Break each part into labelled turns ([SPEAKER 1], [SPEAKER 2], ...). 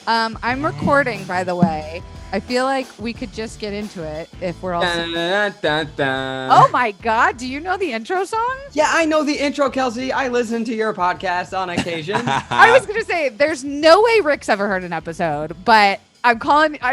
[SPEAKER 1] I'm recording, by the way. I feel like we could just get into it if we're all. Oh my God! Do you know the intro song?
[SPEAKER 2] Yeah, I know the intro, Kelsey. I listen to your podcast on occasion.
[SPEAKER 1] I was gonna say, there's no way Rick's ever heard an episode, but I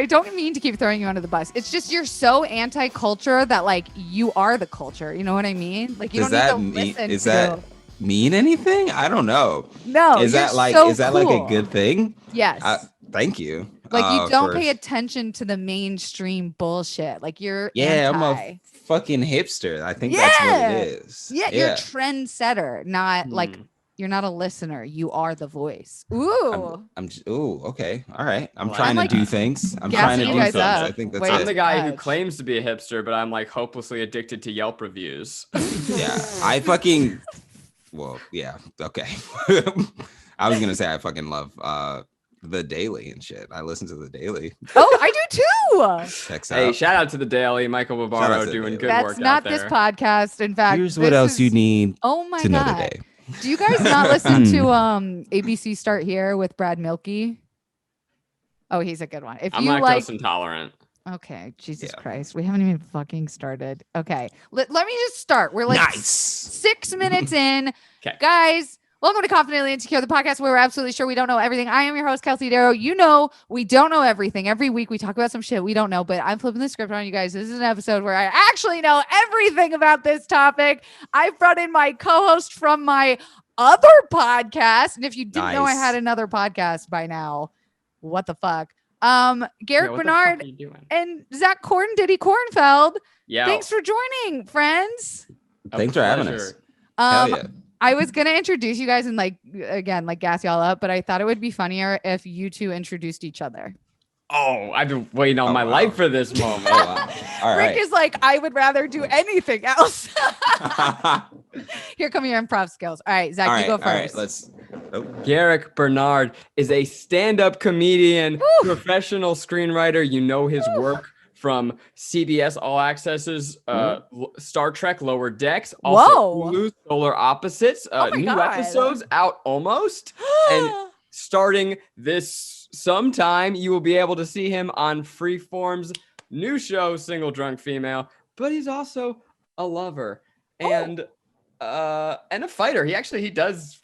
[SPEAKER 1] don't mean to keep throwing you under the bus. It's just you're so anti-culture that like you are the culture. You know what I mean? Like you don't need to listen.
[SPEAKER 3] Is that mean anything? I don't know.
[SPEAKER 1] No.
[SPEAKER 3] Is that like
[SPEAKER 1] so
[SPEAKER 3] is that like a good thing?
[SPEAKER 1] Yes.
[SPEAKER 3] Thank you.
[SPEAKER 1] Like you don't pay attention to the mainstream bullshit. Like you're
[SPEAKER 3] I'm a fucking hipster. I think that's what it is.
[SPEAKER 1] Yeah, you're a trendsetter, not like you're not a listener. You are the voice. Ooh.
[SPEAKER 3] Okay. All right. I'm trying to do things. I think that's it.
[SPEAKER 2] I'm the guy who claims to be a hipster, but I'm like hopelessly addicted to Yelp reviews.
[SPEAKER 3] Yeah. Okay. I was gonna say I fucking love The Daily and shit. I listen to The Daily.
[SPEAKER 1] Oh, I do too.
[SPEAKER 2] Hey, shout out to The Daily. Michael Bavaro doing good work out there.
[SPEAKER 1] That's not this podcast. In fact,
[SPEAKER 3] here's what else you need to know today.
[SPEAKER 1] Do you guys not listen to ABC Start Here with Brad Milkey? Oh, he's a good one. If
[SPEAKER 2] I'm
[SPEAKER 1] you
[SPEAKER 2] lactose intolerant.
[SPEAKER 1] Okay, Jesus Christ. We haven't even fucking started. Okay, let me just start. We're like 6 minutes in.
[SPEAKER 2] Okay.
[SPEAKER 1] Guys, welcome to Confidently Insecure, the podcast where we're absolutely sure we don't know everything. I am your host, Kelsey Darragh. You know we don't know everything. Every week we talk about some shit we don't know, but I'm flipping the script on you guys. This is an episode where I actually know everything about this topic. I've brought in my co-host from my other podcast, and if you didn't know I had another podcast by now, what the fuck? Garrick Bernard and Zach Kornfeld.
[SPEAKER 2] Yeah.
[SPEAKER 1] Thanks for joining, friends.
[SPEAKER 3] Thanks for having us.
[SPEAKER 1] Hell yeah. I was gonna introduce you guys and gas y'all up, but I thought it would be funnier if you two introduced each other.
[SPEAKER 2] Oh, I've been waiting all my life for this moment.
[SPEAKER 3] All
[SPEAKER 1] Rick is like, I would rather do anything else. Here come your improv skills. All right, Zach, you go first.
[SPEAKER 2] Garrick Bernard is a stand-up comedian, professional screenwriter. You know his work from CBS All Access's Star Trek Lower Decks. Also Hulu Solar Opposites. New episodes out almost. And starting this sometime, you will be able to see him on Freeform's new show, Single Drunk Female. But he's also a lover and a fighter. He does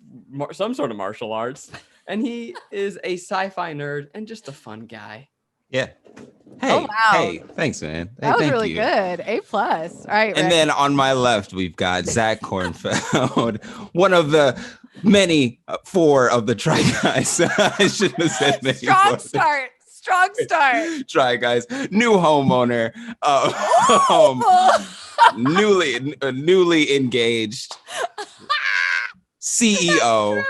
[SPEAKER 2] some sort of martial arts. And he is a sci-fi nerd and just a fun guy.
[SPEAKER 3] Yeah. Hey, thanks, man.
[SPEAKER 1] That was really good. A+. All right. Rick.
[SPEAKER 3] And then on my left, we've got Zach Kornfeld, one of the many four of the Try Guys. I shouldn't have said many.
[SPEAKER 1] Strong start.
[SPEAKER 3] Try Guys. New homeowner. Newly engaged. CEO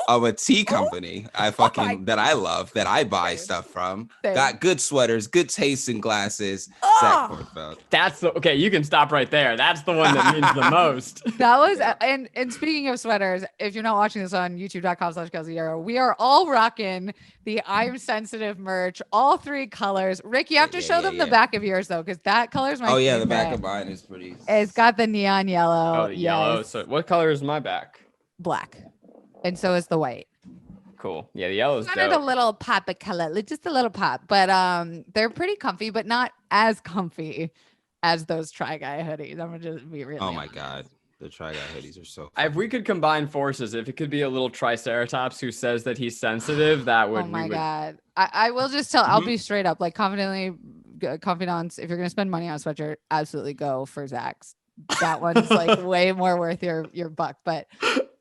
[SPEAKER 3] of a tea company that I love, that I buy stuff from. Got good sweaters, good taste in glasses. Zach Kornfeld.
[SPEAKER 2] That's okay. You can stop right there. That's the one that means the most.
[SPEAKER 1] That was and speaking of sweaters, if you're not watching this on youtube.com/Kelsey Darragh, we are all rocking the I'm Sensitive merch, all three colors. Rick, you have to show them the back of yours though, because that color's my favorite.
[SPEAKER 3] The back of mine is pretty.
[SPEAKER 1] It's got the neon yellow.
[SPEAKER 2] Oh, yellow. So what color is my back?
[SPEAKER 1] Black, and so is the white.
[SPEAKER 2] Cool. Yeah, the yellow is dope.
[SPEAKER 1] A little pop of color, just a little pop, but they're pretty comfy, but not as comfy as those Try Guy hoodies. I'm gonna just be really.
[SPEAKER 3] Oh my God, the Try Guy hoodies are so.
[SPEAKER 2] If we could combine forces, if it could be a little Triceratops who says that he's sensitive, that would.
[SPEAKER 1] Oh my God, I will just tell. I'll be straight up, like confidants. If you're gonna spend money on a sweatshirt, absolutely go for Zach's. That one's like way more worth your buck, but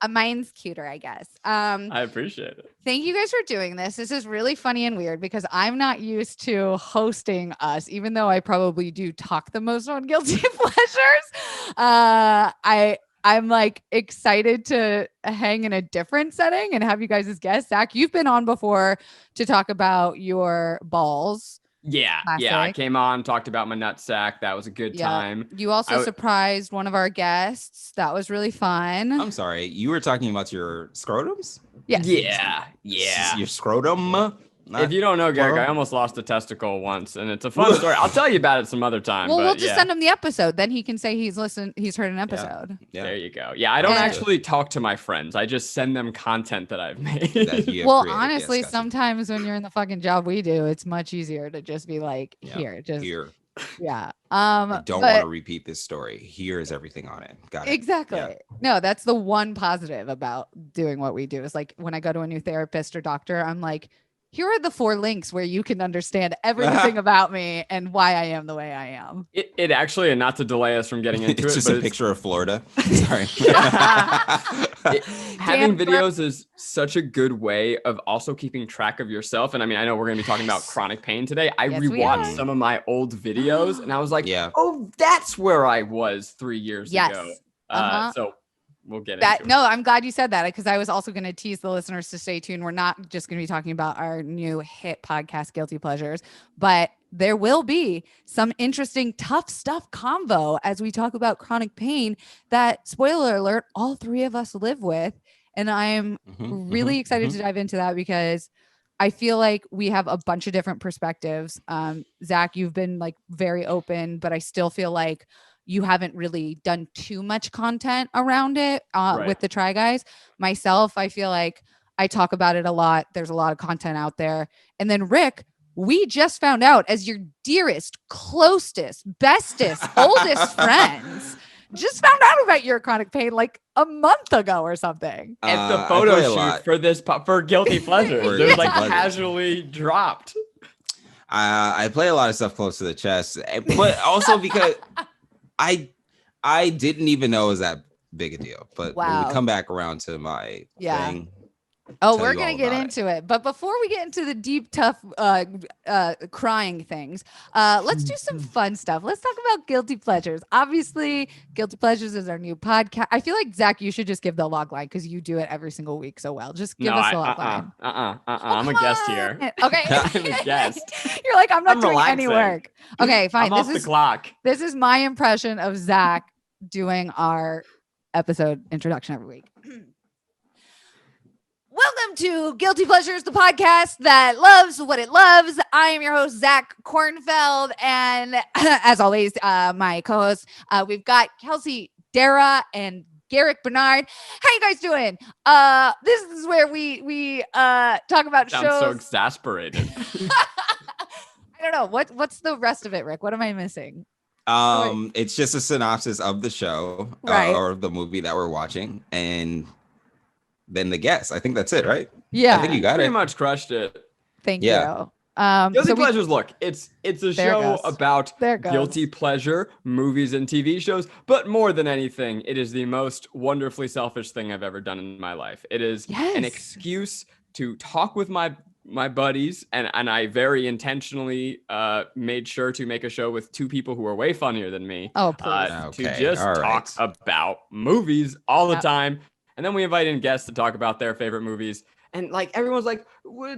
[SPEAKER 1] mine's cuter, I guess.
[SPEAKER 2] I appreciate it.
[SPEAKER 1] Thank you guys for doing this. This is really funny and weird because I'm not used to hosting us, even though I probably do talk the most on Guilty Pleasures. I'm like excited to hang in a different setting and have you guys as guests. Zach, you've been on before to talk about your balls.
[SPEAKER 2] Yeah. I came on, talked about my nutsack. That was a good time.
[SPEAKER 1] You also surprised one of our guests. That was really fun.
[SPEAKER 3] I'm sorry. You were talking about your scrotums?
[SPEAKER 1] Yes.
[SPEAKER 2] Yeah.
[SPEAKER 3] Your scrotum?
[SPEAKER 2] If you don't know, Garrick, I almost lost a testicle once, and it's a fun story. I'll tell you about it some other time.
[SPEAKER 1] Well, we'll just send him the episode. Then he can say he's heard an episode.
[SPEAKER 3] Yeah.
[SPEAKER 2] There you go. Yeah, I don't actually talk to my friends. I just send them content that I've made.
[SPEAKER 1] Well, honestly, sometimes when you're in the fucking job we do, it's much easier to just be like, here. Yeah.
[SPEAKER 3] I don't want to repeat this story. Here is everything on it. Got it.
[SPEAKER 1] Exactly.
[SPEAKER 3] Yeah.
[SPEAKER 1] No, that's the one positive about doing what we do is like when I go to a new therapist or doctor, I'm like, here are the 4 links where you can understand everything about me and why I am the way I am.
[SPEAKER 2] It actually, and not to delay us from getting into
[SPEAKER 3] it's
[SPEAKER 2] it,
[SPEAKER 3] just
[SPEAKER 2] but
[SPEAKER 3] a picture of Florida. Sorry.
[SPEAKER 2] Having videos is such a good way of also keeping track of yourself. And I mean, I know we're going to be talking about chronic pain today. I rewatched some of my old videos and I was like, oh, that's where I was 3 years ago. So we'll get into it.
[SPEAKER 1] No, I'm glad you said that because I was also going to tease the listeners to stay tuned. We're not just going to be talking about our new hit podcast, Guilty Pleasures, but there will be some interesting tough stuff convo as we talk about chronic pain that, spoiler alert, all 3 of us live with. And I'm really excited to dive into that because I feel like we have a bunch of different perspectives. Zach, you've been like very open, but I still feel like you haven't really done too much content around it with the Try Guys. Myself, I feel like I talk about it a lot. There's a lot of content out there. And then Rick, we just found out as your dearest, closest, bestest, oldest friends, just found out about your chronic pain like a month ago or something.
[SPEAKER 2] At the photo shoot for this for Guilty Pleasures. It was like casually dropped.
[SPEAKER 3] I play a lot of stuff close to the chest, but also because I didn't even know it was that big a deal. But when we come back around to my thing.
[SPEAKER 1] Oh, we're going to get into it. But before we get into the deep, tough, crying things, let's do some fun stuff. Let's talk about Guilty Pleasures. Obviously, Guilty Pleasures is our new podcast. I feel like, Zach, you should just give the log line because you do it every single week so well. Just give us the log line.
[SPEAKER 2] I'm a guest here.
[SPEAKER 1] Okay.
[SPEAKER 2] I'm a guest.
[SPEAKER 1] You're like, I'm not doing any work. Okay, fine.
[SPEAKER 2] I'm off the clock.
[SPEAKER 1] This is my impression of Zach doing our episode introduction every week. Welcome to Guilty Pleasures, the podcast that loves what it loves. I am your host, Zach Kornfeld. And as always, my co-hosts, we've got Kelsey, Darragh, and Garrick Bernard. How you guys doing? This is where we talk about shows.
[SPEAKER 2] Sounds so exasperated.
[SPEAKER 1] I don't know. What's the rest of it, Rick? What am I missing?
[SPEAKER 3] It's just a synopsis of the show or the movie that we're watching. And then the guess. I think that's it, right?
[SPEAKER 1] Yeah.
[SPEAKER 3] I think you got
[SPEAKER 2] pretty much crushed it.
[SPEAKER 1] Thank you.
[SPEAKER 2] Guilty Pleasures, look, it's a show about guilty pleasure, movies and TV shows, but more than anything, it is the most wonderfully selfish thing I've ever done in my life. It is an excuse to talk with my buddies, and I very intentionally made sure to make a show with 2 people who are way funnier than me.
[SPEAKER 1] Oh, please.
[SPEAKER 2] To just talk about movies all the time. And then we invite in guests to talk about their favorite movies. And like everyone's like,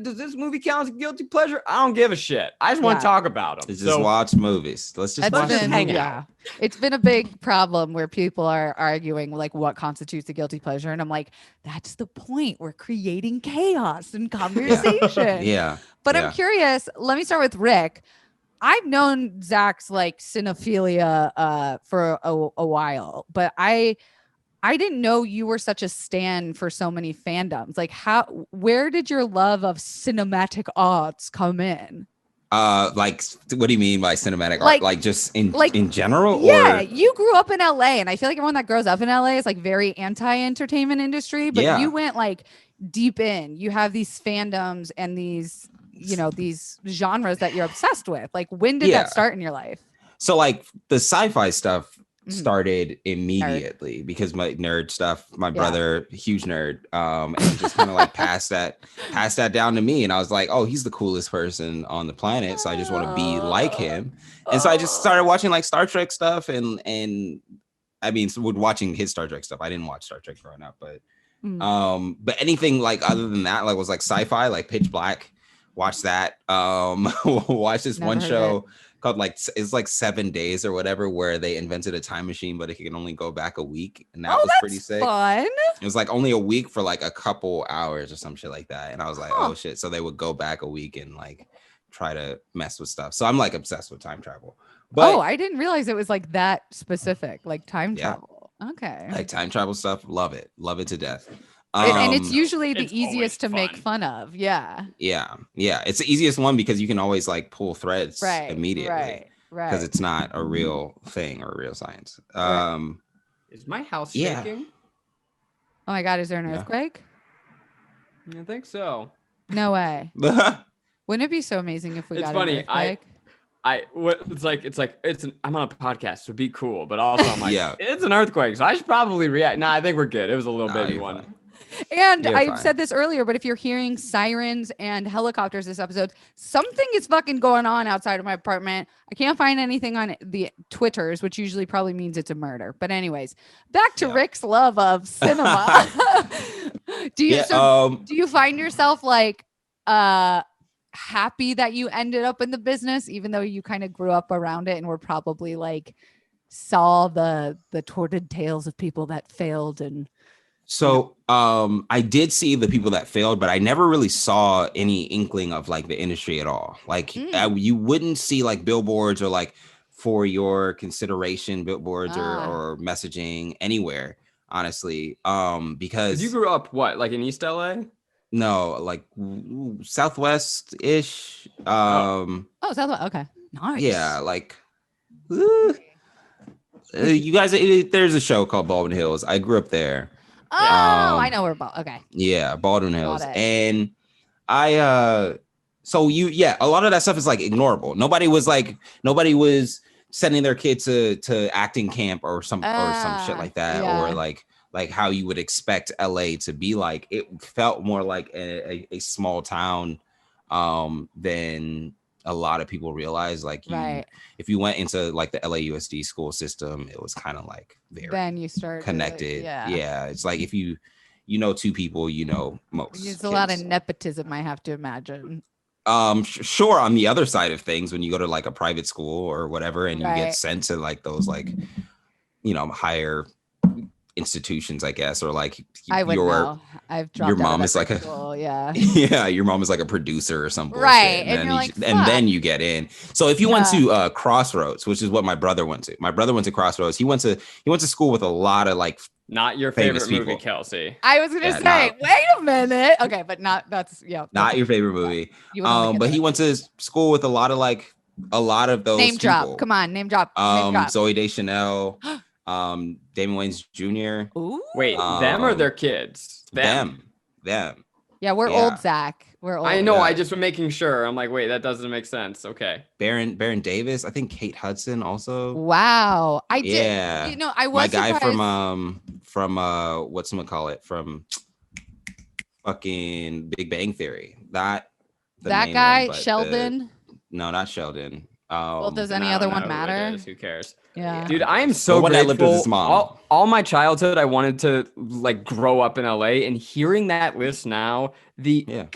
[SPEAKER 2] does this movie count as a guilty pleasure? I don't give a shit. I just want to talk about them.
[SPEAKER 3] Just watch movies. Let's just
[SPEAKER 2] hang out.
[SPEAKER 1] It's been a big problem where people are arguing like what constitutes a guilty pleasure. And I'm like, that's the point. We're creating chaos and conversation. But I'm curious. Let me start with Rick. I've known Zach's like cinephilia for a while, but I didn't know you were such a stan for so many fandoms. Like where did your love of cinematic arts come in?
[SPEAKER 3] Like, what do you mean by cinematic art? Like just in general?
[SPEAKER 1] Yeah, you grew up in LA, and I feel like everyone that grows up in LA is like very anti-entertainment industry, but you went like deep in. You have these fandoms and these genres that you're obsessed with. Like, when did that start in your life?
[SPEAKER 3] So like the sci-fi stuff started immediately because my nerd stuff, my brother, huge nerd, and just kind of like passed that down to me, and I was like, oh, he's the coolest person on the planet, so I just want to be like him. And so I just started watching like Star Trek stuff, and I mean, so watching his Star Trek stuff. I didn't watch Star Trek growing up, but anything like other than that, like was like sci-fi, like Pitch Black. Watch that. Watch this one show called like it's like 7 days or whatever, where they invented a time machine, but it can only go back a week, and that was pretty sick.
[SPEAKER 1] Fun.
[SPEAKER 3] It was like only a week for like a couple hours or some shit like that, and I was like, oh shit. So they would go back a week and like try to mess with stuff. So I'm like obsessed with time travel. But
[SPEAKER 1] I didn't realize it was like that specific, like time travel. Okay.
[SPEAKER 3] Like time travel stuff, love it to death.
[SPEAKER 1] And it's usually the
[SPEAKER 2] it's
[SPEAKER 1] easiest to
[SPEAKER 2] always
[SPEAKER 1] make
[SPEAKER 2] fun.
[SPEAKER 1] fun of. Yeah.
[SPEAKER 3] Yeah. It's the easiest one because you can always like pull threads immediately.
[SPEAKER 1] Right.
[SPEAKER 3] Because it's not a real thing or real science.
[SPEAKER 2] Is my house shaking?
[SPEAKER 1] Oh my God, is there an earthquake?
[SPEAKER 2] I think so.
[SPEAKER 1] No way. Wouldn't it be so amazing if we got an earthquake?
[SPEAKER 2] I'm on a podcast, so be cool, but also I'm like,
[SPEAKER 3] yeah,
[SPEAKER 2] it's an earthquake, so I should probably react. Nah, I think we're good. It was a little baby one.
[SPEAKER 3] Fine.
[SPEAKER 1] And I said this earlier, but if you're hearing sirens and helicopters this episode, something is fucking going on outside of my apartment. I can't find anything on the Twitters, which usually probably means it's a murder. But anyways, back to Rick's love of cinema. Do you find yourself like happy that you ended up in the business, even though you kind of grew up around it and were probably like saw the tortured tales of people that failed? And
[SPEAKER 3] so I did see the people that failed, but I never really saw any inkling of like the industry at all. Like you wouldn't see like billboards or like for your consideration billboards or messaging anywhere, honestly. Because
[SPEAKER 2] you grew up like in East LA?
[SPEAKER 3] No, like Southwest-ish.
[SPEAKER 1] Southwest. Okay. Nice.
[SPEAKER 3] Yeah, like you guys, there's a show called Baldwin Hills. I grew up there.
[SPEAKER 1] Oh, I know where okay.
[SPEAKER 3] Yeah, Baldwin Hills. And a lot of that stuff is like ignorable. Nobody was sending their kid to acting camp or some shit like that, or like how you would expect LA to be like. It felt more like a small town than a lot of people realize. Like if you went into like the LAUSD school system, it was kind of like very
[SPEAKER 1] then you start
[SPEAKER 3] connected. Yeah, it's like if you know two people, you know most.
[SPEAKER 1] There's a lot of nepotism, I have to imagine.
[SPEAKER 3] Sure, on the other side of things, when you go to like a private school or whatever, and you get sent to like those like higher institutions, I guess, or like
[SPEAKER 1] I would know. I've dropped
[SPEAKER 3] your mom is like
[SPEAKER 1] school,
[SPEAKER 3] your mom is like a producer or something,
[SPEAKER 1] right?
[SPEAKER 3] And then you get in. So if you went to Crossroads, which is what my brother went to. My brother went to Crossroads. He went to school with a lot of like
[SPEAKER 2] not your favorite movie, Kelsey.
[SPEAKER 1] I was gonna say, wait a minute. Okay, but not
[SPEAKER 3] your favorit movie. But he went to school with a lot of those
[SPEAKER 1] name
[SPEAKER 3] people.
[SPEAKER 1] drop. Come on, name drop.
[SPEAKER 3] Zoe Deschanel. Damon Wayans Jr.
[SPEAKER 1] Ooh.
[SPEAKER 2] Wait, them or their kids?
[SPEAKER 3] Them.
[SPEAKER 1] Yeah, we're old, Zach. We're old.
[SPEAKER 2] I know. I just was making sure. I'm like, wait, that doesn't make sense. Okay.
[SPEAKER 3] Baron Davis. I think Kate Hudson also.
[SPEAKER 1] Wow. I did.
[SPEAKER 3] Yeah.
[SPEAKER 1] I was
[SPEAKER 3] my guy
[SPEAKER 1] surprised.
[SPEAKER 3] from whatchamacallit, from fucking Big Bang Theory. That
[SPEAKER 1] guy, Sheldon.
[SPEAKER 3] No, not Sheldon.
[SPEAKER 1] Well, does any other one matter?
[SPEAKER 2] Who cares?
[SPEAKER 1] Yeah,
[SPEAKER 2] dude, I am so grateful.
[SPEAKER 3] That lived with his mom.
[SPEAKER 2] All my childhood, I wanted to like grow up in LA, and hearing that list now, the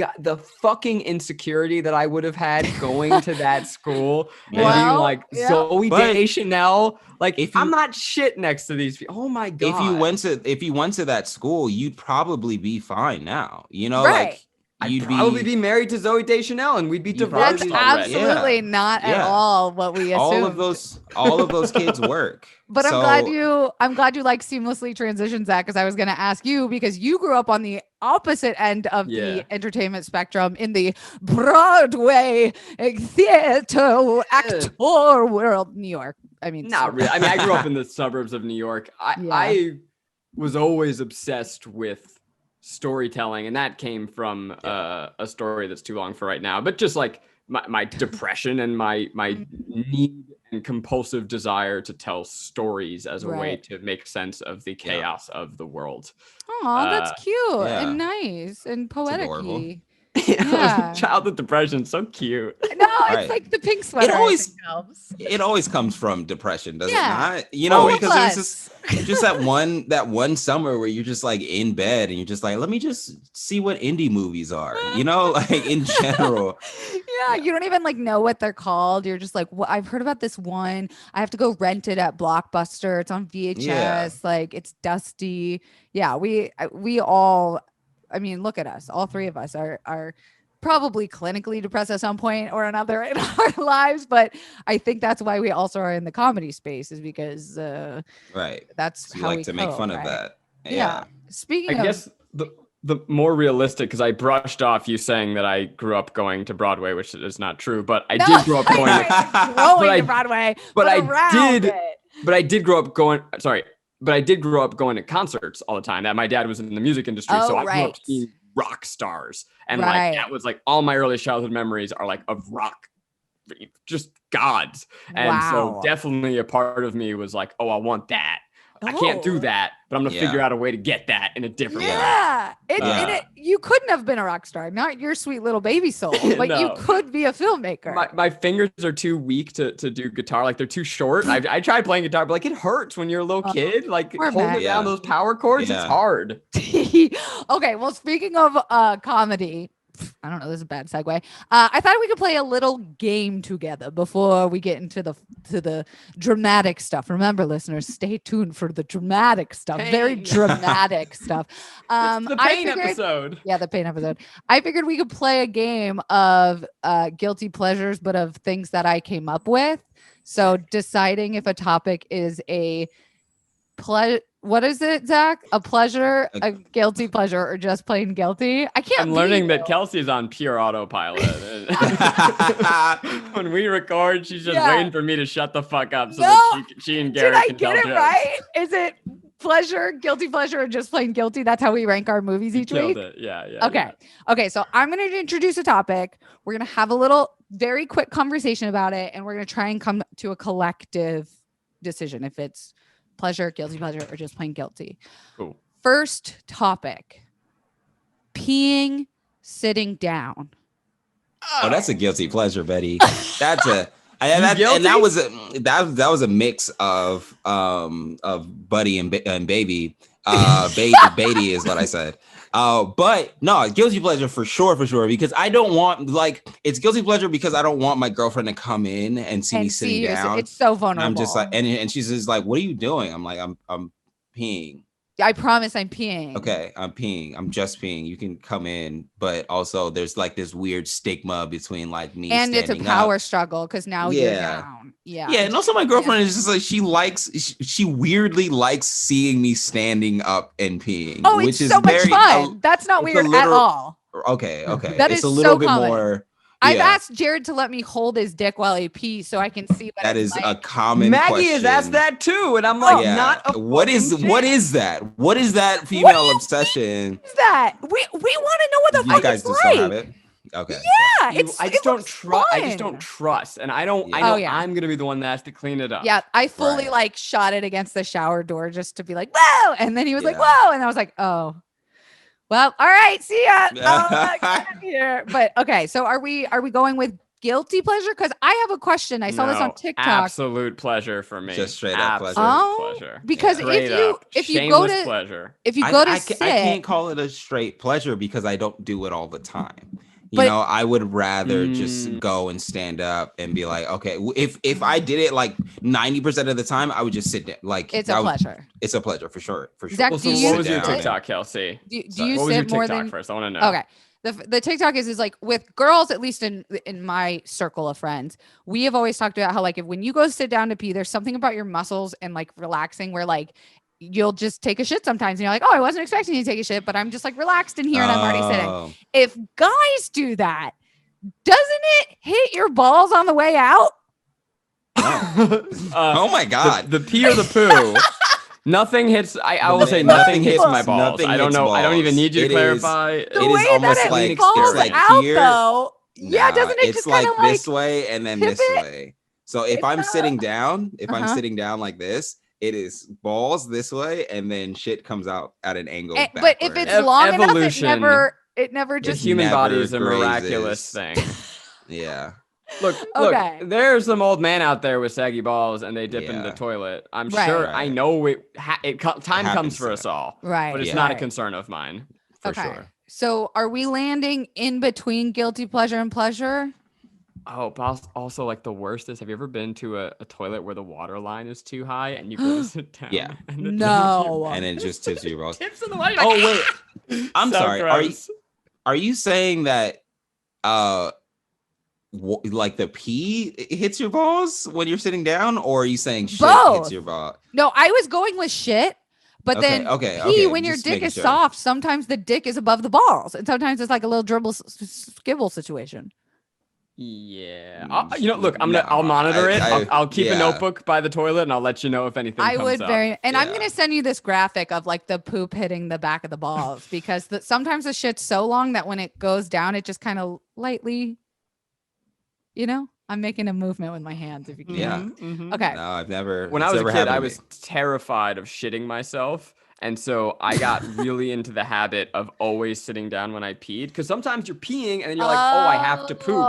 [SPEAKER 2] fucking insecurity that I would have had going to that school and being like Zoe Deschanel, like I'm not shit next to these people. Oh my god!
[SPEAKER 3] If you went to that school, you'd probably be fine now.
[SPEAKER 1] Right.
[SPEAKER 2] I'd probably be married to Zoe Deschanel, and we'd be divorced.
[SPEAKER 1] That's absolutely not at all what we assumed.
[SPEAKER 3] All of those kids work.
[SPEAKER 1] But I'm glad you like seamlessly transitioned, Zach, because I was going to ask you, because you grew up on the opposite end of the entertainment spectrum in the Broadway theater actor world, New York. I mean,
[SPEAKER 2] not really. I mean, I grew up in the suburbs of New York. I was always obsessed with storytelling, and that came from a story that's too long for right now, but just like my depression and my need and compulsive desire to tell stories as a way to make sense of the chaos of the world.
[SPEAKER 1] Oh, that's cute and nice and poetic-y.
[SPEAKER 2] Childhood depression, so cute.
[SPEAKER 1] No, it's like the pink sweater.
[SPEAKER 3] It always comes from depression, does it not? Because there's just that one summer where you're just like in bed and you're just like, let me just see what indie movies are, like in general.
[SPEAKER 1] Yeah, you don't even like know what they're called. You're just like, well, I've heard about this one. I have to go rent it at Blockbuster. It's on VHS.
[SPEAKER 3] Yeah.
[SPEAKER 1] Like it's dusty. Yeah, we all. I mean, look at us. All three of us are probably clinically depressed at some point or another in our lives. But I think that's why we also are in the comedy space, is because
[SPEAKER 3] right.
[SPEAKER 1] that's
[SPEAKER 3] So you
[SPEAKER 1] how
[SPEAKER 3] like
[SPEAKER 1] we
[SPEAKER 3] to make
[SPEAKER 1] cope,
[SPEAKER 3] fun of
[SPEAKER 1] right?
[SPEAKER 3] that.
[SPEAKER 1] Yeah. Speaking
[SPEAKER 2] I
[SPEAKER 1] of,
[SPEAKER 2] guess the more realistic, because I brushed off you saying that I grew up going to Broadway, which is not true, but I did grow up going
[SPEAKER 1] to Broadway,
[SPEAKER 2] but I
[SPEAKER 1] around
[SPEAKER 2] did,
[SPEAKER 1] it.
[SPEAKER 2] but I did grow up going. Sorry, but I did grow up going to concerts all the time. That my dad was in the music industry, so I grew up seeing rock stars, and like that was like all my early childhood memories are like of rock, just gods, and so definitely a part of me was like, oh, I want that. I can't do that, but I'm gonna figure out a way to get that in a different way.
[SPEAKER 1] You couldn't have been a rock star, not your sweet little baby soul, but you could be a filmmaker.
[SPEAKER 2] My fingers are too weak to do guitar. Like they're too short. I tried playing guitar, but like it hurts when you're a little kid. Like holding down those power chords, it's hard.
[SPEAKER 1] Okay, well, speaking of comedy, I don't know, this is a bad segue. I thought we could play a little game together before we get into the dramatic stuff. Remember, listeners, stay tuned for the dramatic stuff. Very dramatic stuff.
[SPEAKER 2] It's the pain episode.
[SPEAKER 1] Yeah, the pain episode. I figured we could play a game of guilty pleasures, but of things that I came up with. So deciding if a topic is a what is it, Zach? A pleasure, a guilty pleasure, or just plain guilty? I can't.
[SPEAKER 2] I'm learning that Kelsey's on pure autopilot. When we record, she's just waiting for me to shut the fuck up so that she and Garrett can tell jokes. Did I get it right? Is it pleasure, guilty pleasure, or just plain guilty? That's how we rank our movies each week. It. Yeah.
[SPEAKER 1] Okay. So I'm going to introduce a topic. We're going to have a little, very quick conversation about it, and we're going to try and come to a collective decision if it's pleasure, guilty pleasure, or just plain guilty.
[SPEAKER 2] Cool.
[SPEAKER 1] First topic: peeing sitting down.
[SPEAKER 3] Oh, that's a guilty pleasure, Betty. That's a and that was a mix of Buddy and Baby. Beatty is what I said. But no, guilty pleasure for sure, because I don't want, like, it's guilty pleasure because I don't want my girlfriend to come in and see me sitting down.
[SPEAKER 1] It's so vulnerable.
[SPEAKER 3] And I'm just like, and she's just like, what are you doing? I'm like, I'm peeing.
[SPEAKER 1] I promise I'm peeing.
[SPEAKER 3] Okay, I'm peeing. I'm just peeing. You can come in, but also there's like this weird stigma between like me
[SPEAKER 1] and it's a power struggle because now you're down. Yeah.
[SPEAKER 3] And also my girlfriend is just like she weirdly likes seeing me standing up and peeing.
[SPEAKER 1] Oh, which is so much fun. That's not weird at all.
[SPEAKER 3] Okay.
[SPEAKER 1] That
[SPEAKER 3] it's
[SPEAKER 1] is
[SPEAKER 3] a little
[SPEAKER 1] so
[SPEAKER 3] bit
[SPEAKER 1] common.
[SPEAKER 3] more.
[SPEAKER 1] I've asked Jared to let me hold his dick while he pees so I can see what
[SPEAKER 3] that is
[SPEAKER 1] like.
[SPEAKER 3] a common
[SPEAKER 2] Maggie
[SPEAKER 3] question.
[SPEAKER 2] has asked that too, and I'm like,
[SPEAKER 3] what is that? What is that female obsession?
[SPEAKER 1] What is that? We want to know what the fuck
[SPEAKER 3] you guys
[SPEAKER 1] it's
[SPEAKER 3] just
[SPEAKER 1] like.
[SPEAKER 3] don't have it. Okay.
[SPEAKER 1] Yeah,
[SPEAKER 2] I just don't trust. I just don't trust, and I know I'm gonna be the one that has to clean it up.
[SPEAKER 1] Yeah, I fully like shot it against the shower door just to be like, whoa, and then he was like, whoa, and I was like, oh. Well, all right, see ya. Get here. But okay, so are we going with guilty pleasure? Because I have a question. I saw this on TikTok.
[SPEAKER 2] Absolute pleasure for me.
[SPEAKER 3] Just straight up pleasure.
[SPEAKER 2] Pleasure.
[SPEAKER 1] Because if you go to
[SPEAKER 2] pleasure.
[SPEAKER 1] if you go to
[SPEAKER 3] sit, I can't call it a straight pleasure because I don't do it all the time. You know, I would rather just go and stand up and be like, okay, if I did it like 90% of the time, I would just sit there. Like
[SPEAKER 1] it's a pleasure.
[SPEAKER 3] It's a pleasure for sure.
[SPEAKER 1] Zach,
[SPEAKER 2] what was your TikTok, Kelsey?
[SPEAKER 1] Do you sit more than
[SPEAKER 2] first? I want to know.
[SPEAKER 1] Okay. The TikTok is like with girls, at least in my circle of friends, we have always talked about how like when you go sit down to pee, there's something about your muscles and like relaxing where like you'll just take a shit sometimes and you're like, oh, I wasn't expecting you to take a shit, but I'm just like relaxed in here and I'm already sitting. If guys do that, doesn't it hit your balls on the way out?
[SPEAKER 3] Oh my God.
[SPEAKER 2] The pee or the poo. Nothing hits. I will say nothing hits my balls. I don't know. Balls. I don't even need you to clarify.
[SPEAKER 3] It is almost like it's like
[SPEAKER 1] out,
[SPEAKER 3] here.
[SPEAKER 1] Though. Yeah, doesn't it
[SPEAKER 3] it's
[SPEAKER 1] just
[SPEAKER 3] like
[SPEAKER 1] kind of
[SPEAKER 3] this way and then this way. So if I'm sitting down, I'm sitting down like this, it is balls this way and then shit comes out at an angle.
[SPEAKER 1] But if it's long enough, it never just.
[SPEAKER 2] The human body is a miraculous thing.
[SPEAKER 3] Yeah.
[SPEAKER 2] Look, there's some old man out there with saggy balls and they dip in the toilet. I'm sure I know time comes for us all.
[SPEAKER 1] Right.
[SPEAKER 2] But it's not a concern of mine. For sure.
[SPEAKER 1] So are we landing in between guilty pleasure and pleasure?
[SPEAKER 2] Oh, but also like the worst is, have you ever been to a toilet where the water line is too high and you go to sit down?
[SPEAKER 3] Yeah.
[SPEAKER 2] And it
[SPEAKER 1] No.
[SPEAKER 3] And it just tips your balls.
[SPEAKER 2] tips in the water.
[SPEAKER 3] Oh wait, I'm
[SPEAKER 2] So
[SPEAKER 3] sorry.
[SPEAKER 2] gross.
[SPEAKER 3] Are you saying that like the pee hits your balls when you're sitting down, or are you saying shit
[SPEAKER 1] Both.
[SPEAKER 3] hits your ball?
[SPEAKER 1] No, I was going with shit. But then pee, when your
[SPEAKER 3] just
[SPEAKER 1] dick
[SPEAKER 3] making
[SPEAKER 1] is
[SPEAKER 3] sure.
[SPEAKER 1] soft, sometimes the dick is above the balls. And sometimes it's like a little dribble skibble situation.
[SPEAKER 2] Yeah. Look, I'll monitor it. I'll keep a notebook by the toilet and I'll let you know if anything comes up.
[SPEAKER 1] I'm going to send you this graphic of like the poop hitting the back of the balls because sometimes the shit's so long that when it goes down, it just kind of lightly, I'm making a movement with my hands if you can.
[SPEAKER 3] Yeah.
[SPEAKER 2] Mm-hmm.
[SPEAKER 1] Okay.
[SPEAKER 3] No, I've never.
[SPEAKER 2] When I was a kid, I was terrified of shitting myself. And so I got really into the habit of always sitting down when I peed. Because sometimes you're peeing and then you're like, oh, I have to poop.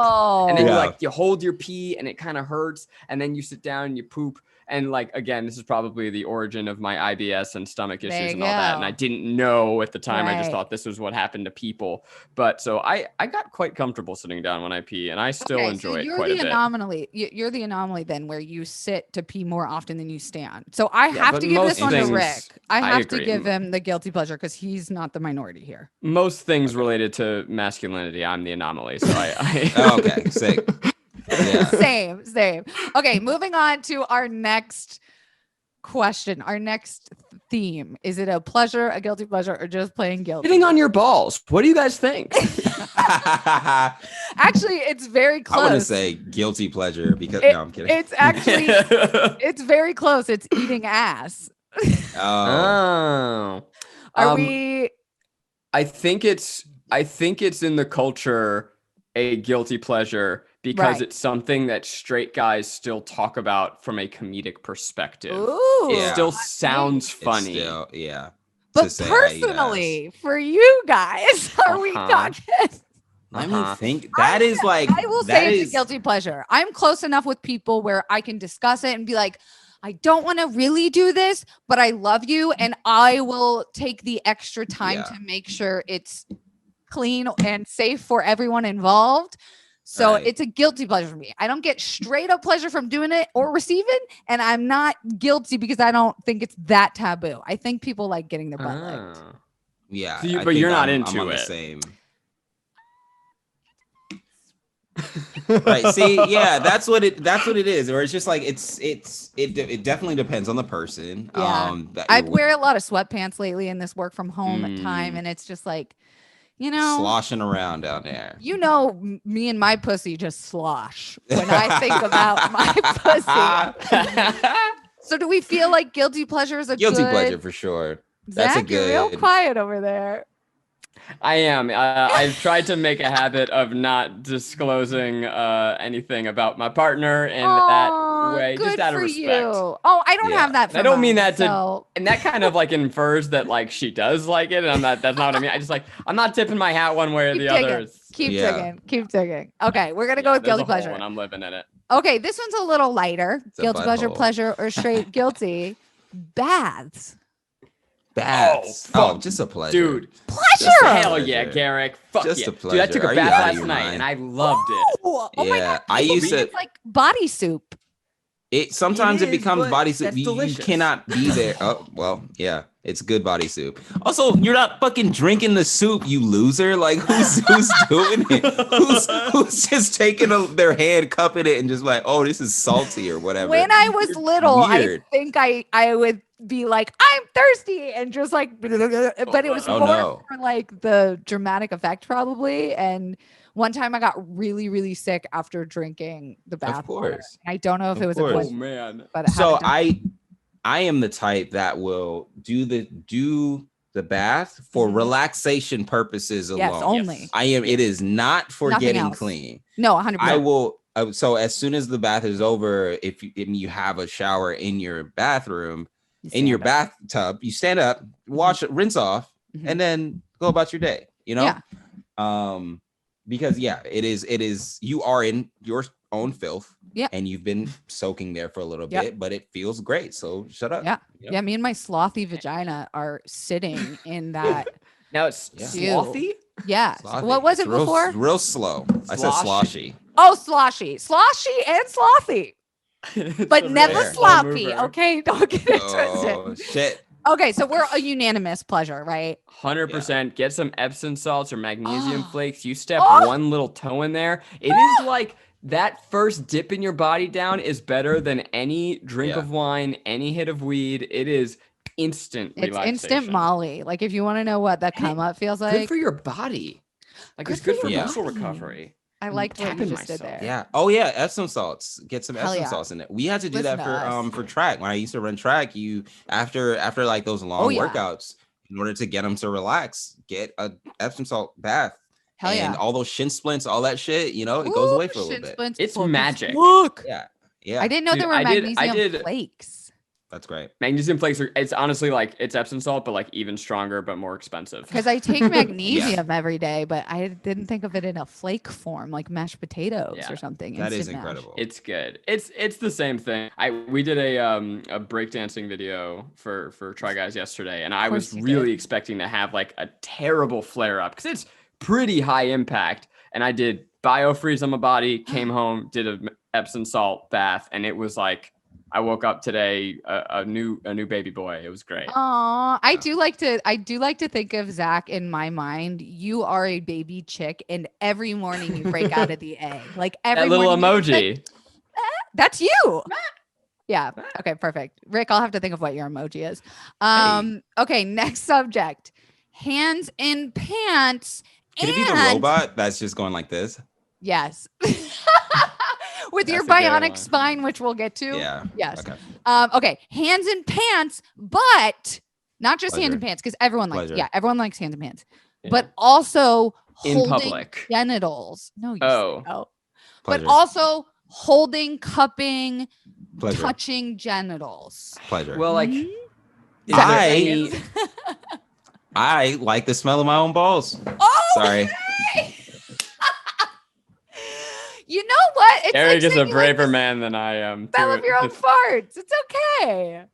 [SPEAKER 2] And then you hold your pee and it kind of hurts. And then you sit down and you poop. And like, again, this is probably the origin of my IBS and stomach issues and all that. And I didn't know at the time. I just thought this was what happened to people. But so I got quite comfortable sitting down when I pee, and I still enjoy it quite a bit.
[SPEAKER 1] You're the anomaly then, where you sit to pee more often than you stand. So I have to give this one to Rick. I have to give him the guilty pleasure because he's not the minority here.
[SPEAKER 2] Most things related to masculinity, I'm the anomaly. So
[SPEAKER 3] okay, sick. Yeah.
[SPEAKER 1] Same. Okay, moving on to our next question. Our next theme. Is it a pleasure, a guilty pleasure, or just plain guilty?
[SPEAKER 2] Sitting on your balls. What do you guys think?
[SPEAKER 1] Actually, it's very close.
[SPEAKER 3] I want to say guilty pleasure because no, I'm kidding.
[SPEAKER 1] It's actually it's very close. It's eating ass.
[SPEAKER 2] Oh.
[SPEAKER 1] Are we?
[SPEAKER 2] I think it's in the culture a guilty pleasure because it's something that straight guys still talk about from a comedic perspective.
[SPEAKER 1] Ooh,
[SPEAKER 2] it still sounds funny.
[SPEAKER 1] But personally, for you guys, are we talking?
[SPEAKER 3] Let me think. That is like,
[SPEAKER 1] I will say it's a guilty pleasure. I'm close enough with people where I can discuss it and be like, I don't want to really do this, but I love you. And I will take the extra time to make sure it's clean and safe for everyone involved. So it's a guilty pleasure for me. I don't get straight up pleasure from doing it or receiving, and I'm not guilty because I don't think it's that taboo. I think people like getting their butt licked.
[SPEAKER 3] Yeah,
[SPEAKER 2] so but you're not into
[SPEAKER 3] I'm
[SPEAKER 2] it.
[SPEAKER 3] The same. Right. See, yeah, that's what it is. Or it's just like it definitely depends on the person.
[SPEAKER 1] Yeah. I wear a lot of sweatpants lately in this work from home time, and it's just like,
[SPEAKER 3] sloshing around down there.
[SPEAKER 1] Me and my pussy just slosh when I think about my pussy. So do we feel like guilty pleasure is a
[SPEAKER 3] guilty pleasure for sure? That's
[SPEAKER 1] Zach, you're real quiet over there.
[SPEAKER 2] I am. I've tried to make a habit of not disclosing anything about my partner in that way, just out of respect.
[SPEAKER 1] You. Oh, I don't have that.
[SPEAKER 2] I don't mean that and that kind of like infers that like she does like it, and that's not what I mean. I just like, I'm not tipping my hat one way or the other.
[SPEAKER 1] Keep digging. Okay, we're gonna go with guilty pleasure,
[SPEAKER 2] and I'm living in it.
[SPEAKER 1] Okay, this one's a little lighter. Guilty pleasure, or straight guilty. Baths.
[SPEAKER 3] Just a pleasure,
[SPEAKER 2] dude.
[SPEAKER 1] Pleasure.
[SPEAKER 2] Hell yeah, Garrick. Fuck
[SPEAKER 3] just
[SPEAKER 2] yeah,
[SPEAKER 3] a pleasure.
[SPEAKER 2] Dude. I took a bath last night and I loved it.
[SPEAKER 1] Oh my god!
[SPEAKER 3] I used to.
[SPEAKER 1] It's like body soup.
[SPEAKER 3] Sometimes it becomes body soup.
[SPEAKER 2] You
[SPEAKER 3] cannot be there. Oh well, yeah, it's good body soup. Also, you're not fucking drinking the soup, you loser. Like who's doing it? Who's just taking their hand, cupping it, and just like, oh, this is salty or whatever.
[SPEAKER 1] When I was little, I think I would be like, I'm thirsty, and just like, but it was more for like the dramatic effect probably. And one time I got really, really sick after drinking the bath water. I don't know if it was a pleasure. Oh man! But
[SPEAKER 3] so I am the type that will do the bath for relaxation purposes alone.
[SPEAKER 1] Yes, only.
[SPEAKER 3] I am. It is not for getting clean.
[SPEAKER 1] No, 100%.
[SPEAKER 3] I will. So as soon as the bath is over, if you have a shower in your bathroom, in your bathtub, you stand up, wash it, rinse off, and then go about your day. Because it is you are in your own filth, and you've been soaking there for a little bit, but it feels great. So shut up.
[SPEAKER 1] Yeah. Me and my slothy vagina are sitting in that.
[SPEAKER 2] Now it's slothy.
[SPEAKER 1] Yeah.
[SPEAKER 3] Slothy.
[SPEAKER 1] What was it
[SPEAKER 3] real,
[SPEAKER 1] before?
[SPEAKER 3] Real slow. I said sloshy.
[SPEAKER 1] Oh, sloshy and slothy, but never
[SPEAKER 2] rare
[SPEAKER 1] sloppy.
[SPEAKER 2] mover.
[SPEAKER 1] Okay, don't get it
[SPEAKER 3] Oh
[SPEAKER 1] twisted.
[SPEAKER 3] shit.
[SPEAKER 1] Okay, so we're a unanimous pleasure, right?
[SPEAKER 2] 100%. Get some Epsom salts or magnesium
[SPEAKER 1] Oh.
[SPEAKER 2] flakes. You step
[SPEAKER 1] Oh.
[SPEAKER 2] one little toe in there. It is like that first dip in your body down is better than any drink
[SPEAKER 3] Yeah.
[SPEAKER 2] of wine, any hit of weed. It is instant
[SPEAKER 1] It's
[SPEAKER 2] relaxation.
[SPEAKER 1] instant Molly. Like if you want to know what that come up feels
[SPEAKER 2] Good
[SPEAKER 1] like,
[SPEAKER 2] for your body. Like
[SPEAKER 1] Good
[SPEAKER 2] it's good
[SPEAKER 1] for
[SPEAKER 2] for
[SPEAKER 3] your
[SPEAKER 2] muscle
[SPEAKER 1] body.
[SPEAKER 2] recovery.
[SPEAKER 1] I liked what you
[SPEAKER 2] tapping
[SPEAKER 1] just did
[SPEAKER 2] myself.
[SPEAKER 1] there.
[SPEAKER 3] Yeah. Oh yeah, Epsom salts. Get some
[SPEAKER 1] Hell
[SPEAKER 3] Epsom
[SPEAKER 1] yeah.
[SPEAKER 3] salts in it. We had to do
[SPEAKER 1] Listen
[SPEAKER 3] that
[SPEAKER 1] to us.
[SPEAKER 3] for track. When I used to run track, you after like those long
[SPEAKER 1] yeah.
[SPEAKER 3] workouts, in order to get them to relax, get a Epsom salt bath.
[SPEAKER 1] Hell
[SPEAKER 3] and
[SPEAKER 1] yeah.
[SPEAKER 3] all those shin splints, all that shit, it goes away for a little bit.
[SPEAKER 2] It's magic.
[SPEAKER 1] Look.
[SPEAKER 3] Yeah. Yeah.
[SPEAKER 1] I didn't know
[SPEAKER 2] Dude,
[SPEAKER 1] there were
[SPEAKER 2] I
[SPEAKER 1] magnesium
[SPEAKER 2] did-
[SPEAKER 1] flakes.
[SPEAKER 3] That's great.
[SPEAKER 2] Magnesium flakes are, it's honestly like it's Epsom salt, but like even stronger, but more expensive.
[SPEAKER 1] Because I take magnesium every day, but I didn't think of it in a flake form, like mashed potatoes
[SPEAKER 2] Yeah.
[SPEAKER 1] or something.
[SPEAKER 3] That is
[SPEAKER 1] Instant mash.
[SPEAKER 3] incredible.
[SPEAKER 2] It's good. It's the same thing. We did a breakdancing video for Try Guys yesterday, and I was
[SPEAKER 1] you
[SPEAKER 2] really
[SPEAKER 1] did.
[SPEAKER 2] expecting to have like a terrible flare up because it's pretty high impact. And I did biofreeze on my body, came home, did a Epsom salt bath, and it was like I woke up today a new baby boy. It was great.
[SPEAKER 1] Aw, I do like to think of Zach in my mind. You are a baby chick, and every morning you break out of the egg. Like every
[SPEAKER 2] That little
[SPEAKER 1] morning you're just
[SPEAKER 2] emoji.
[SPEAKER 1] like, that's you. Yeah. Okay, perfect. Rick, I'll have to think of what your emoji is. Okay, next subject. Hands in pants.
[SPEAKER 3] Can it be the
[SPEAKER 1] and-
[SPEAKER 3] robot that's just going like this?
[SPEAKER 1] Yes. With your
[SPEAKER 2] That's a good
[SPEAKER 1] bionic
[SPEAKER 2] one.
[SPEAKER 1] spine, which we'll get to.
[SPEAKER 3] Yeah.
[SPEAKER 1] Yes.
[SPEAKER 3] Okay.
[SPEAKER 1] Okay. Hands in pants, but not just hands in
[SPEAKER 3] Pleasure.
[SPEAKER 1] pants, because everyone likes,
[SPEAKER 3] Pleasure.
[SPEAKER 1] everyone likes hands in pants,
[SPEAKER 2] Yeah.
[SPEAKER 1] but also
[SPEAKER 2] In
[SPEAKER 1] holding
[SPEAKER 2] public.
[SPEAKER 1] genitals. No, you
[SPEAKER 2] Oh.
[SPEAKER 1] but
[SPEAKER 3] Pleasure.
[SPEAKER 1] also holding, cupping,
[SPEAKER 3] Pleasure.
[SPEAKER 1] touching genitals.
[SPEAKER 3] Pleasure.
[SPEAKER 2] Well, like
[SPEAKER 1] Mhm.
[SPEAKER 2] is there
[SPEAKER 3] I-
[SPEAKER 2] any-
[SPEAKER 3] I like the smell of my own balls.
[SPEAKER 1] Oh,
[SPEAKER 3] Sorry.
[SPEAKER 1] you know what? It's
[SPEAKER 2] Eric
[SPEAKER 1] like
[SPEAKER 2] is a
[SPEAKER 1] saying you like
[SPEAKER 2] braver
[SPEAKER 1] the
[SPEAKER 2] man than I am.
[SPEAKER 1] smell
[SPEAKER 2] to-
[SPEAKER 1] of your own
[SPEAKER 2] to-
[SPEAKER 1] farts. It's okay.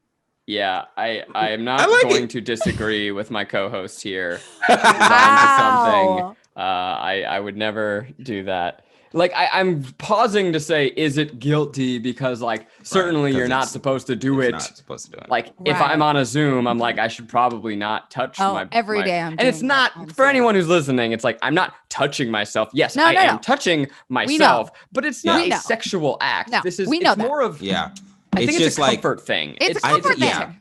[SPEAKER 2] Yeah, I am not
[SPEAKER 3] I like
[SPEAKER 2] going
[SPEAKER 3] it.
[SPEAKER 2] to disagree with my co-host here. He's onto something.
[SPEAKER 1] Wow.
[SPEAKER 2] I would never do that. Like I'm pausing to say, is it guilty? Because like certainly
[SPEAKER 3] 'cause
[SPEAKER 2] you're not
[SPEAKER 3] it's-
[SPEAKER 2] supposed to do
[SPEAKER 3] It's
[SPEAKER 2] it.
[SPEAKER 3] not supposed to do it.
[SPEAKER 2] Like if
[SPEAKER 1] Right.
[SPEAKER 2] I'm on a Zoom, I'm like I should probably not touch
[SPEAKER 1] Oh,
[SPEAKER 2] my
[SPEAKER 1] every
[SPEAKER 2] my-
[SPEAKER 1] day I'm
[SPEAKER 2] and it's
[SPEAKER 1] doing
[SPEAKER 2] not
[SPEAKER 1] that on
[SPEAKER 2] for
[SPEAKER 1] Zoom.
[SPEAKER 2] anyone who's listening. It's like I'm not touching myself. Yes,
[SPEAKER 1] No,
[SPEAKER 2] I
[SPEAKER 1] no,
[SPEAKER 2] am
[SPEAKER 1] no.
[SPEAKER 2] touching myself, but it's not
[SPEAKER 1] We
[SPEAKER 2] a
[SPEAKER 1] know.
[SPEAKER 2] sexual act.
[SPEAKER 1] No,
[SPEAKER 2] This is
[SPEAKER 1] we know
[SPEAKER 2] it's
[SPEAKER 1] that.
[SPEAKER 2] more of
[SPEAKER 3] yeah.
[SPEAKER 2] I think
[SPEAKER 3] It's
[SPEAKER 2] it's
[SPEAKER 3] just
[SPEAKER 2] a
[SPEAKER 3] like-
[SPEAKER 2] comfort thing.
[SPEAKER 1] It's a comfort thing.
[SPEAKER 3] yeah.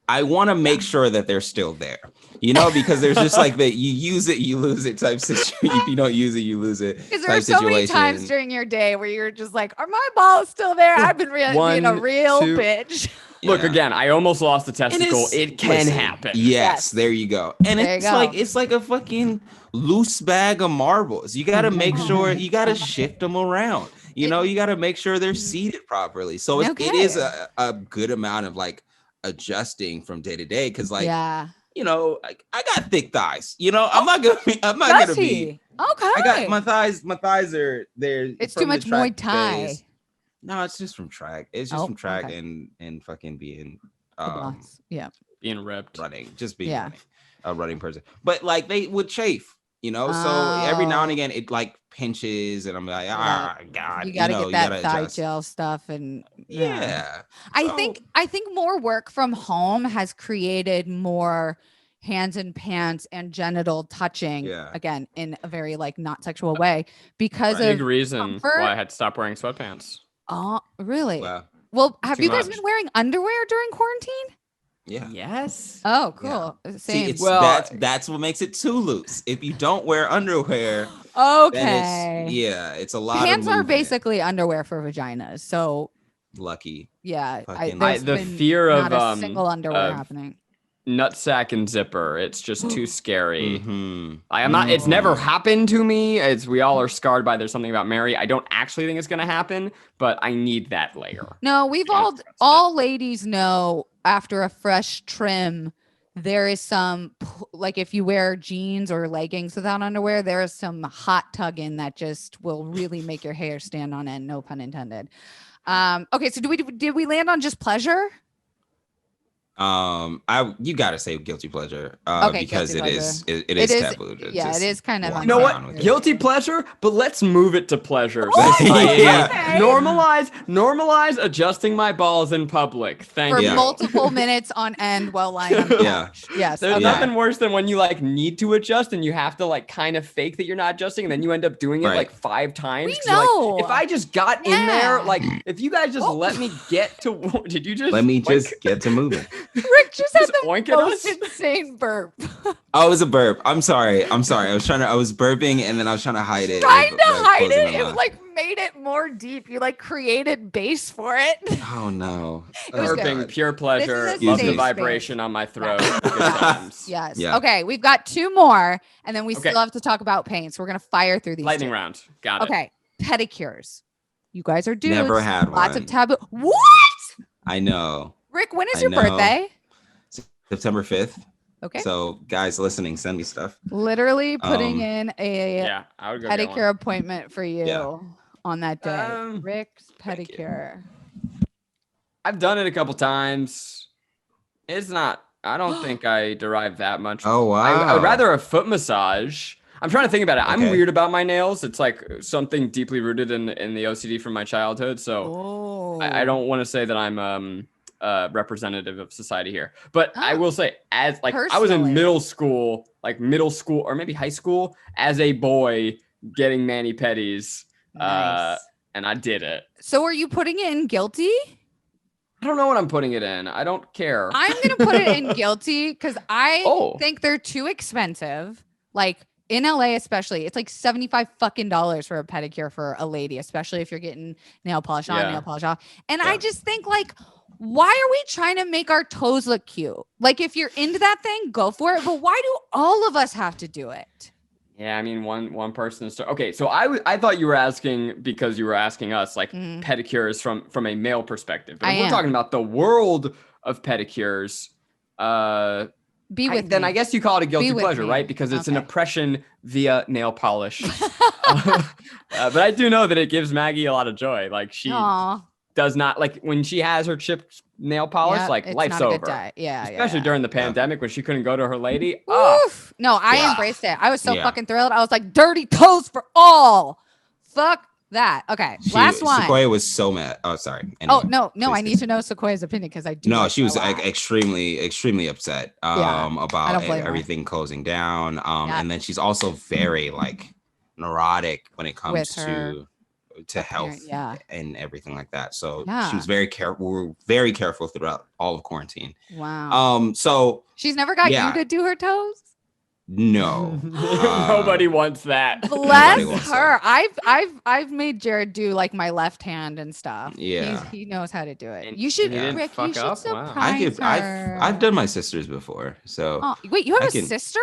[SPEAKER 3] I want to make sure that they're still there, because there's just like that you use it, you lose it type situation. If you don't use it, you lose it.
[SPEAKER 1] Because there are
[SPEAKER 3] type
[SPEAKER 1] so many times
[SPEAKER 3] situation.
[SPEAKER 1] during your day where you're just like, are my balls still there? I've been being a
[SPEAKER 2] One,
[SPEAKER 1] real
[SPEAKER 2] two-
[SPEAKER 1] bitch.
[SPEAKER 2] Look
[SPEAKER 3] Yeah.
[SPEAKER 2] again. I almost lost the testicle.
[SPEAKER 3] it's-
[SPEAKER 2] It can
[SPEAKER 3] listen,
[SPEAKER 2] happen.
[SPEAKER 3] Yes, there you go. And
[SPEAKER 1] There you
[SPEAKER 3] it's
[SPEAKER 1] go.
[SPEAKER 3] like a fucking loose bag of marbles. You got to make sure you got to shift them around. You got to make sure they're seated properly. So it is
[SPEAKER 1] Okay.
[SPEAKER 3] a good amount of like adjusting from day to day, because like
[SPEAKER 1] yeah.
[SPEAKER 3] like, I got thick thighs. I'm not gonna be. I'm not
[SPEAKER 1] Does
[SPEAKER 3] gonna be.
[SPEAKER 1] he? Okay.
[SPEAKER 3] I got my thighs. My thighs are there.
[SPEAKER 1] It's
[SPEAKER 3] from
[SPEAKER 1] too
[SPEAKER 3] the
[SPEAKER 1] much Muay
[SPEAKER 3] track
[SPEAKER 1] Thai.
[SPEAKER 3] phase. No, it's just from track. It's just
[SPEAKER 1] Oh,
[SPEAKER 3] from track
[SPEAKER 1] okay.
[SPEAKER 3] and fucking being
[SPEAKER 1] The boss. Yeah.
[SPEAKER 2] Being ripped.
[SPEAKER 3] running, just being
[SPEAKER 1] Yeah.
[SPEAKER 3] running, a running person. But like they would chafe, so every now and
[SPEAKER 1] Oh.
[SPEAKER 3] again it like pinches, and I'm like, God,
[SPEAKER 1] You gotta get
[SPEAKER 3] you
[SPEAKER 1] that
[SPEAKER 3] gotta
[SPEAKER 1] thigh
[SPEAKER 3] adjust.
[SPEAKER 1] gel stuff, and
[SPEAKER 3] Yeah.
[SPEAKER 1] I
[SPEAKER 3] So-
[SPEAKER 1] think more work from home has created more hands in pants and genital touching.
[SPEAKER 3] Yeah.
[SPEAKER 1] Again, in a very like not sexual way because
[SPEAKER 3] Right.
[SPEAKER 1] of
[SPEAKER 2] Big reason
[SPEAKER 1] comfort.
[SPEAKER 2] why I had to stop wearing sweatpants.
[SPEAKER 1] oh really.
[SPEAKER 3] Well,
[SPEAKER 1] Well, have
[SPEAKER 2] too
[SPEAKER 1] you guys
[SPEAKER 2] much.
[SPEAKER 1] been wearing underwear during quarantine?
[SPEAKER 3] yeah.
[SPEAKER 2] Yes.
[SPEAKER 1] Oh, cool.
[SPEAKER 3] See,
[SPEAKER 1] Same.
[SPEAKER 3] it's
[SPEAKER 2] Well-
[SPEAKER 3] that's what makes it too loose. If you don't wear underwear,
[SPEAKER 1] okay.
[SPEAKER 3] then it's a lot.
[SPEAKER 1] Pants
[SPEAKER 3] of
[SPEAKER 1] are
[SPEAKER 3] movement.
[SPEAKER 1] basically underwear for vaginas. So
[SPEAKER 3] lucky.
[SPEAKER 1] yeah,
[SPEAKER 3] Fucking-
[SPEAKER 1] there's
[SPEAKER 2] the
[SPEAKER 1] been
[SPEAKER 2] fear
[SPEAKER 1] not
[SPEAKER 2] of,
[SPEAKER 1] a single underwear
[SPEAKER 2] of-
[SPEAKER 1] happening.
[SPEAKER 2] Nutsack and zipper. It's just too scary.
[SPEAKER 3] Mhm.
[SPEAKER 2] I am not. It's never happened to me. It's we all are scarred by. There's something about Mary. I don't actually think it's gonna happen, but I need that layer.
[SPEAKER 1] No, we've
[SPEAKER 2] Yeah, that's
[SPEAKER 1] all ladies know after a fresh trim, there is some like if you wear jeans or leggings without underwear, there is some hot tugging that just will really make your hair stand on end. No pun intended. Okay, so did we land on just pleasure?
[SPEAKER 3] You gotta say guilty pleasure,
[SPEAKER 1] Okay,
[SPEAKER 3] because
[SPEAKER 1] guilty
[SPEAKER 3] it is taboo. To
[SPEAKER 1] Yeah,
[SPEAKER 3] just
[SPEAKER 1] it is kind of.
[SPEAKER 3] walk
[SPEAKER 2] You know
[SPEAKER 3] around
[SPEAKER 2] what?
[SPEAKER 3] with it.
[SPEAKER 2] Guilty pleasure, but let's move it to pleasure.
[SPEAKER 3] Yeah.
[SPEAKER 1] Okay.
[SPEAKER 2] Normalize adjusting my balls in public. Thank
[SPEAKER 1] For
[SPEAKER 2] you.
[SPEAKER 1] multiple minutes on end while lying on the
[SPEAKER 3] Yeah.
[SPEAKER 1] couch. Yes.
[SPEAKER 2] There's
[SPEAKER 1] okay.
[SPEAKER 2] nothing worse than when you like need to adjust and you have to like kind of fake that you're not adjusting and then you end up doing it
[SPEAKER 3] Right.
[SPEAKER 2] like 5 times.
[SPEAKER 1] We
[SPEAKER 2] 'Cause you're like,
[SPEAKER 1] know.
[SPEAKER 2] if I just got in there,
[SPEAKER 1] Yeah.
[SPEAKER 2] like if you guys just let me get to, did you just
[SPEAKER 3] Let me
[SPEAKER 2] oink-
[SPEAKER 3] just get to moving.
[SPEAKER 1] Rick just had
[SPEAKER 2] just
[SPEAKER 1] the
[SPEAKER 2] oink at
[SPEAKER 1] most
[SPEAKER 2] us?
[SPEAKER 1] insane burp.
[SPEAKER 3] Oh, it was a burp. I'm sorry. I was burping and then I was trying to hide it.
[SPEAKER 1] Trying to
[SPEAKER 3] with,
[SPEAKER 1] hide
[SPEAKER 3] closing
[SPEAKER 1] it,
[SPEAKER 3] my
[SPEAKER 1] it
[SPEAKER 3] mouth.
[SPEAKER 1] like made it more deep. You like created base for it.
[SPEAKER 3] Oh no.
[SPEAKER 1] It was
[SPEAKER 3] Oh,
[SPEAKER 1] good.
[SPEAKER 2] burping,
[SPEAKER 3] God.
[SPEAKER 2] pure pleasure.
[SPEAKER 1] This is
[SPEAKER 3] a
[SPEAKER 2] Love the
[SPEAKER 3] safe
[SPEAKER 2] vibration on my throat. Good times.
[SPEAKER 1] Yes.
[SPEAKER 3] Yeah.
[SPEAKER 1] Okay, we've got 2 more, and then we
[SPEAKER 2] Okay.
[SPEAKER 1] still have to talk about pain. So we're gonna fire through these.
[SPEAKER 2] Lightning
[SPEAKER 1] 2.
[SPEAKER 2] round. Got it.
[SPEAKER 1] Okay, pedicures. You guys are dudes.
[SPEAKER 3] Never had
[SPEAKER 1] Lots
[SPEAKER 3] one.
[SPEAKER 1] of taboo. What?
[SPEAKER 3] I know.
[SPEAKER 1] Rick, when is
[SPEAKER 3] I
[SPEAKER 1] your
[SPEAKER 3] know.
[SPEAKER 1] birthday?
[SPEAKER 3] September 5th.
[SPEAKER 1] Okay.
[SPEAKER 3] So guys listening, send me stuff.
[SPEAKER 1] Literally putting
[SPEAKER 3] Um,
[SPEAKER 1] in a
[SPEAKER 2] Yeah, I would go get
[SPEAKER 1] pedicure
[SPEAKER 2] one.
[SPEAKER 1] appointment for you
[SPEAKER 3] Yeah.
[SPEAKER 1] on that day. Rick's
[SPEAKER 3] thank you.
[SPEAKER 1] pedicure.
[SPEAKER 2] I've done it a couple times. It's not. I don't think I derive that much.
[SPEAKER 3] Oh wow.
[SPEAKER 2] I would rather a foot massage. I'm trying to think about it. I'm
[SPEAKER 3] Okay.
[SPEAKER 2] weird about my nails. It's like something deeply rooted in the OCD from my childhood. So
[SPEAKER 1] Oh.
[SPEAKER 2] I don't want to say that I'm representative of society here, but I
[SPEAKER 1] Oh.
[SPEAKER 2] will say as like I was in
[SPEAKER 1] Personally.
[SPEAKER 2] middle school or maybe high school as a boy getting mani pedis,
[SPEAKER 1] Nice.
[SPEAKER 2] and I did it.
[SPEAKER 1] So are you putting it in guilty?
[SPEAKER 2] I don't know what I'm putting it in. I don't care.
[SPEAKER 1] I'm gonna put it in guilty because I
[SPEAKER 2] Oh.
[SPEAKER 1] think they're too expensive. Like in LA, especially, it's like $75 fucking for a pedicure for a lady, especially if you're getting nail polish on,
[SPEAKER 2] Yeah.
[SPEAKER 1] nail polish off. And
[SPEAKER 3] Yeah.
[SPEAKER 1] I just think like, why are we trying to make our toes look cute? Like if you're into that thing, go for it. But why do all of us have to do it?
[SPEAKER 2] Yeah, I mean one person is okay. So I thought you were asking because you were asking us like
[SPEAKER 1] Mhm.
[SPEAKER 2] pedicures from a male perspective. But
[SPEAKER 1] I
[SPEAKER 2] if we're
[SPEAKER 1] am.
[SPEAKER 2] talking about the world of pedicures,
[SPEAKER 1] Be with
[SPEAKER 2] then
[SPEAKER 1] me.
[SPEAKER 2] I guess you call it a guilty
[SPEAKER 1] Be with
[SPEAKER 2] pleasure,
[SPEAKER 1] me.
[SPEAKER 2] right? Because it's an
[SPEAKER 1] Okay.
[SPEAKER 2] oppression via nail polish. But I do know that it gives Maggie a lot of joy. Like she
[SPEAKER 1] Aw.
[SPEAKER 2] does not like when she has her chipped nail polish.
[SPEAKER 1] Yep,
[SPEAKER 2] Like
[SPEAKER 1] it's
[SPEAKER 2] life's
[SPEAKER 1] not a good
[SPEAKER 2] over.
[SPEAKER 1] diet. Yeah,
[SPEAKER 2] Especially
[SPEAKER 1] yeah.
[SPEAKER 2] during the pandemic when she couldn't go to her lady. Ah,
[SPEAKER 1] Oof. No, I
[SPEAKER 3] Yeah.
[SPEAKER 1] embraced it. I was so
[SPEAKER 3] Yeah.
[SPEAKER 1] fucking thrilled. I was like, dirty toes for all. Fuck that. Okay, last one.
[SPEAKER 3] Sequoia was so mad. Oh, sorry.
[SPEAKER 1] Oh
[SPEAKER 3] Anyway,
[SPEAKER 1] no,
[SPEAKER 3] please
[SPEAKER 1] I need to know Sequoia's opinion because I do.
[SPEAKER 3] No,
[SPEAKER 1] like
[SPEAKER 3] she
[SPEAKER 1] her
[SPEAKER 3] was
[SPEAKER 1] a lot.
[SPEAKER 3] like extremely upset
[SPEAKER 1] Yeah, I
[SPEAKER 3] about
[SPEAKER 1] don't blame her.
[SPEAKER 3] everything closing down.
[SPEAKER 1] Yeah.
[SPEAKER 3] And then she's also very like neurotic when it comes
[SPEAKER 1] With her
[SPEAKER 3] to health
[SPEAKER 1] yeah.
[SPEAKER 3] and everything like that. So
[SPEAKER 1] Yeah.
[SPEAKER 3] she was very careful. We were very careful throughout all of quarantine.
[SPEAKER 1] Wow.
[SPEAKER 3] So
[SPEAKER 1] She's never got
[SPEAKER 3] yeah.
[SPEAKER 1] you to do her toes.
[SPEAKER 3] no.
[SPEAKER 2] nobody wants that.
[SPEAKER 1] Bless
[SPEAKER 3] wants
[SPEAKER 1] her. I've made Jared do like my left hand and stuff.
[SPEAKER 3] Yeah.
[SPEAKER 1] he knows how to do it.
[SPEAKER 2] And
[SPEAKER 1] You should,
[SPEAKER 2] he didn't
[SPEAKER 1] Rick. You
[SPEAKER 2] fuck
[SPEAKER 1] should
[SPEAKER 2] up?
[SPEAKER 1] surprise
[SPEAKER 2] Wow.
[SPEAKER 3] I've done my sisters before. So
[SPEAKER 1] Oh, wait, you have
[SPEAKER 3] I
[SPEAKER 1] a
[SPEAKER 3] can-
[SPEAKER 1] sister?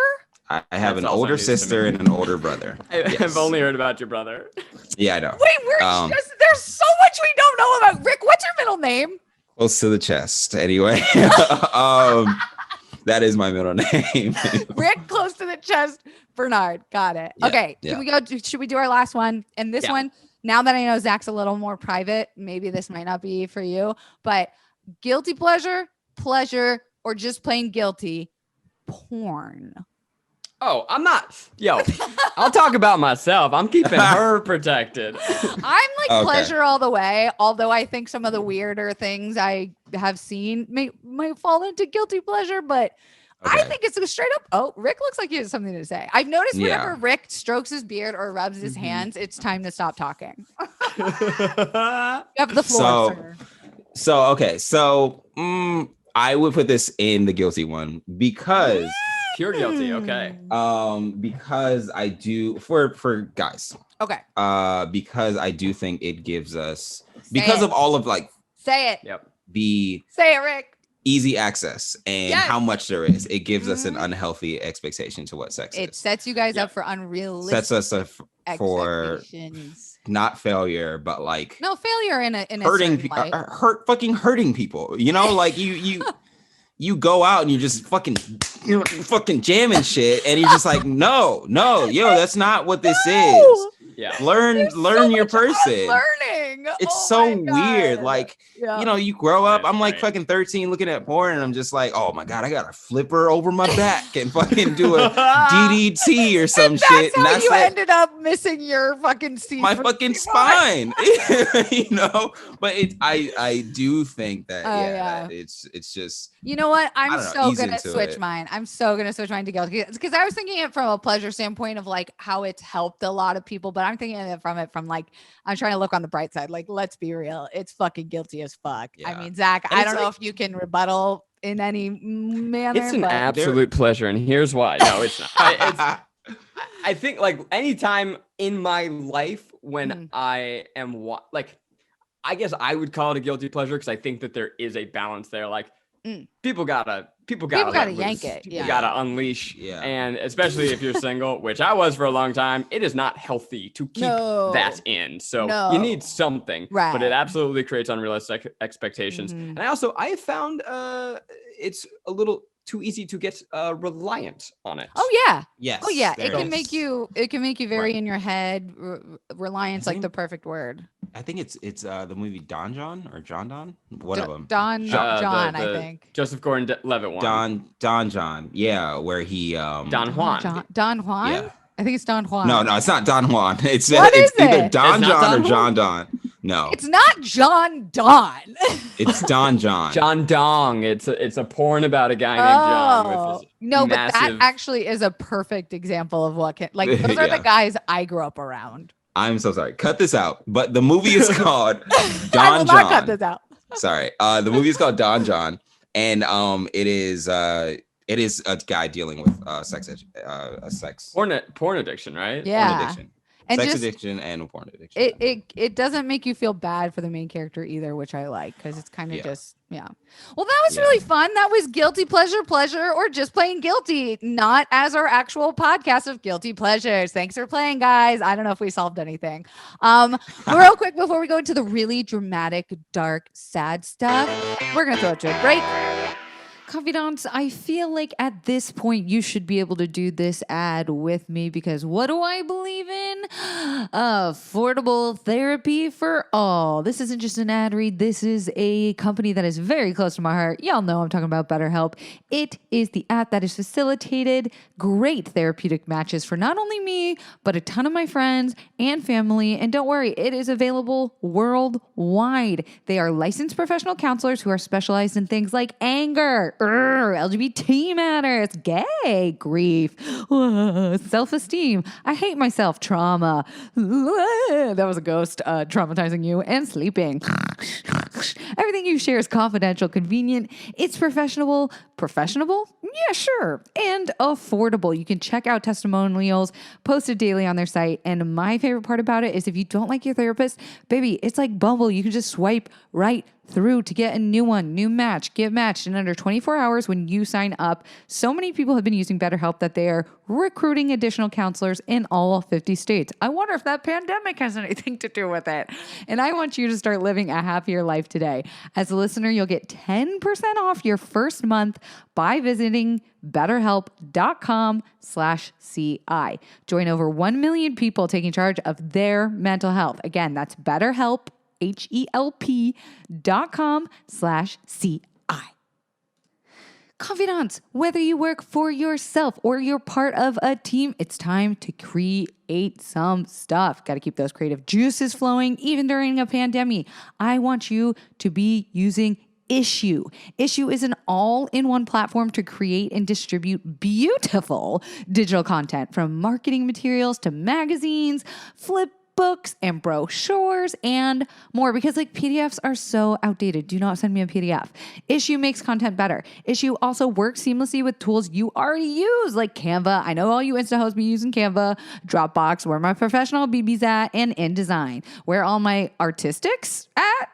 [SPEAKER 3] I have
[SPEAKER 2] That's
[SPEAKER 3] an
[SPEAKER 2] also
[SPEAKER 3] older
[SPEAKER 2] news to me.
[SPEAKER 3] sister and an older brother.
[SPEAKER 2] I've
[SPEAKER 3] Yes.
[SPEAKER 2] only heard about your brother.
[SPEAKER 3] Yeah, I know.
[SPEAKER 1] Wait, we're
[SPEAKER 3] Um,
[SPEAKER 1] just there's so much we don't know about Rick. What's your middle name?
[SPEAKER 3] Close to the chest. Anyway. That is my middle name.
[SPEAKER 1] Rick, close to the chest. Bernard. Got it.
[SPEAKER 3] Yeah,
[SPEAKER 1] Okay.
[SPEAKER 3] yeah.
[SPEAKER 1] Can we go? Should we do our last one? And this
[SPEAKER 2] Yeah.
[SPEAKER 1] one, now that I know Zach's a little more private, maybe this might not be for you, but guilty pleasure, or just plain guilty, porn.
[SPEAKER 2] Oh, I'm not. Yo, I'll talk about myself. I'm keeping her protected.
[SPEAKER 1] I'm like
[SPEAKER 3] Okay.
[SPEAKER 1] pleasure all the way, although I think some of the weirder things I have seen might fall into guilty pleasure, but I
[SPEAKER 3] Okay.
[SPEAKER 1] think it's a straight up. Oh, Rick looks like he has something to say. I've noticed
[SPEAKER 3] Yeah.
[SPEAKER 1] whenever Rick strokes his beard or rubs his
[SPEAKER 2] Mhm.
[SPEAKER 1] hands, it's time to stop talking. You have the floor,
[SPEAKER 3] So-
[SPEAKER 1] sir.
[SPEAKER 3] So okay, so I would put this in the guilty one because
[SPEAKER 2] Pure guilty. Okay.
[SPEAKER 3] because I do for guys
[SPEAKER 1] Okay.
[SPEAKER 3] because I do think it gives us because
[SPEAKER 1] it.
[SPEAKER 3] of all of like
[SPEAKER 1] Say it.
[SPEAKER 2] Yep.
[SPEAKER 3] the
[SPEAKER 1] Say it, Rick.
[SPEAKER 3] easy access and
[SPEAKER 1] Yes.
[SPEAKER 3] how much there is, it gives us an
[SPEAKER 1] Mhm.
[SPEAKER 3] unhealthy expectation to what sex
[SPEAKER 1] It
[SPEAKER 3] is.
[SPEAKER 1] sets you guys
[SPEAKER 2] Yeah.
[SPEAKER 1] up for unrealistic
[SPEAKER 3] Sets us up for
[SPEAKER 1] expectations.
[SPEAKER 3] not failure, but like
[SPEAKER 1] No failure in a
[SPEAKER 3] hurting
[SPEAKER 1] certain light.
[SPEAKER 3] hurting people. You know, like you go out and you're just you're fucking jamming shit, and you're just like, no, yo, that's not what this is.
[SPEAKER 2] Yeah.
[SPEAKER 3] Learn
[SPEAKER 1] There's so
[SPEAKER 3] your
[SPEAKER 1] much
[SPEAKER 3] person.
[SPEAKER 1] unlearning.
[SPEAKER 3] It's
[SPEAKER 1] Oh
[SPEAKER 3] so
[SPEAKER 1] my
[SPEAKER 3] weird.
[SPEAKER 1] God.
[SPEAKER 3] Like,
[SPEAKER 1] Yeah.
[SPEAKER 3] you know, you grow up.
[SPEAKER 2] That's
[SPEAKER 3] I'm like
[SPEAKER 2] right.
[SPEAKER 3] fucking 13 looking at porn and I'm just like, oh my God, I got to flip her over my back and fucking do a DDT or some shit.
[SPEAKER 1] That's how you
[SPEAKER 3] it.
[SPEAKER 1] ended up missing your fucking seat.
[SPEAKER 3] My
[SPEAKER 1] for
[SPEAKER 3] fucking
[SPEAKER 1] the
[SPEAKER 3] spine, you know. But I do think that that it's just,
[SPEAKER 1] you know what? I'm
[SPEAKER 3] I don't know,
[SPEAKER 1] so
[SPEAKER 3] ease
[SPEAKER 1] gonna
[SPEAKER 3] into
[SPEAKER 1] switch
[SPEAKER 3] it.
[SPEAKER 1] mine. I'm so gonna switch mine to guilty because I was thinking it from a pleasure standpoint of like how it's helped a lot of people, but I'm thinking it from like I'm trying to look on the bright side. Like, let's be real, it's fucking guilty as fuck. I
[SPEAKER 3] Yeah.
[SPEAKER 1] mean, Zach,
[SPEAKER 2] And
[SPEAKER 1] I
[SPEAKER 2] it's
[SPEAKER 1] don't know if you can rebuttal in any manner.
[SPEAKER 2] It's an
[SPEAKER 1] but
[SPEAKER 2] absolute pleasure, and here's why. No, it's not. I think like anytime in my life when I am like, I guess I would call it a guilty pleasure because I think that there is a balance there. Like people gotta
[SPEAKER 1] yank it.
[SPEAKER 2] People gotta unleash.
[SPEAKER 3] Yeah.
[SPEAKER 2] And especially if you're single, which I was for a long time, it is not healthy to keep that in. So you need something, but it absolutely creates unrealistic expectations. And I have found it's a little too easy to get reliant on it.
[SPEAKER 1] Oh yeah.
[SPEAKER 3] Yes.
[SPEAKER 1] Oh yeah. It
[SPEAKER 3] there
[SPEAKER 1] can
[SPEAKER 3] is.
[SPEAKER 1] make you very in your head. Reliance, like
[SPEAKER 3] think-
[SPEAKER 1] the perfect word.
[SPEAKER 3] I think it's the movie Don John or John Don, one of them.
[SPEAKER 1] John, I think.
[SPEAKER 2] Joseph Gordon-Levitt one.
[SPEAKER 3] Don John, yeah, where he
[SPEAKER 2] Don Juan.
[SPEAKER 1] Don Juan.
[SPEAKER 3] Yeah.
[SPEAKER 1] I think it's Don Juan.
[SPEAKER 3] No, it's not Don Juan. It's
[SPEAKER 1] What is
[SPEAKER 3] either
[SPEAKER 1] it?
[SPEAKER 3] Don
[SPEAKER 2] It's not
[SPEAKER 3] John
[SPEAKER 2] Don
[SPEAKER 3] or John Don. No,
[SPEAKER 1] It's not John Don.
[SPEAKER 3] it's Don John.
[SPEAKER 2] John Dong. It's a porn about a guy named John with his
[SPEAKER 1] No, but that
[SPEAKER 2] massive-
[SPEAKER 1] actually is a perfect example of what can those are the
[SPEAKER 3] Yeah.
[SPEAKER 1] guys I grew up around.
[SPEAKER 3] I'm so sorry. Cut this out. But the movie is called Don
[SPEAKER 1] I will
[SPEAKER 3] John.
[SPEAKER 1] not cut this out.
[SPEAKER 3] Sorry. The movie is called Don John, and it is a guy dealing with sex
[SPEAKER 2] porn addiction, right?
[SPEAKER 1] Yeah.
[SPEAKER 3] porn addiction.
[SPEAKER 1] And
[SPEAKER 3] Sex
[SPEAKER 1] just
[SPEAKER 3] addiction and porn addiction.
[SPEAKER 1] it doesn't make you feel bad for the main character either, which I like because it's kind of just Well, that was really fun. That was guilty pleasure, or just plain guilty, not as our actual podcast of guilty pleasures. Thanks for playing, guys. I don't know if we solved anything. Real quick before we go into the really dramatic, dark, sad stuff, we're gonna throw it to a break. Confidants, I feel like at this point you should be able to do this ad with me because what do I believe in? Affordable therapy for all. This isn't just an ad read. This is a company that is very close to my heart. Y'all know I'm talking about BetterHelp. It is the app that has facilitated great therapeutic matches for not only me, but a ton of my friends and family. And don't worry, it is available worldwide. They are licensed professional counselors who are specialized in things like anger, LGBT matters, gay, grief, self-esteem, I hate myself, trauma. That was a ghost traumatizing you, and sleeping. Everything you share is confidential, convenient. It's professional. Yeah, sure. And affordable. You can check out testimonials posted daily on their site. And my favorite part about it is if you don't like your therapist, baby, it's like Bumble. You can just swipe right through to get a new one, new match, get matched in under 24 hours when you sign up. So many people have been using BetterHelp that they are recruiting additional counselors in all 50 states. I wonder if that pandemic has anything to do with it. And I want you to start living a happier life today. As a listener, you'll get 10% off your first month by visiting betterhelp.com/CI. Join over 1 million people taking charge of their mental health. Again, that's BetterHelp, HELP.com/CI. Confidants, whether you work for yourself or you're part of a team, it's time to create some stuff. Got to keep those creative juices flowing even during a pandemic. I want you to be using Issue. Issue is an all-in-one platform to create and distribute beautiful digital content, from marketing materials to magazines, flip books and brochures and more, because like PDFs are so outdated. Do not send me a PDF. Issue makes content better. Issue also works seamlessly with tools you already use, like Canva. I know all you Insta hosts be using Canva, Dropbox, where my professional BB's at, and InDesign, where all my artistics at.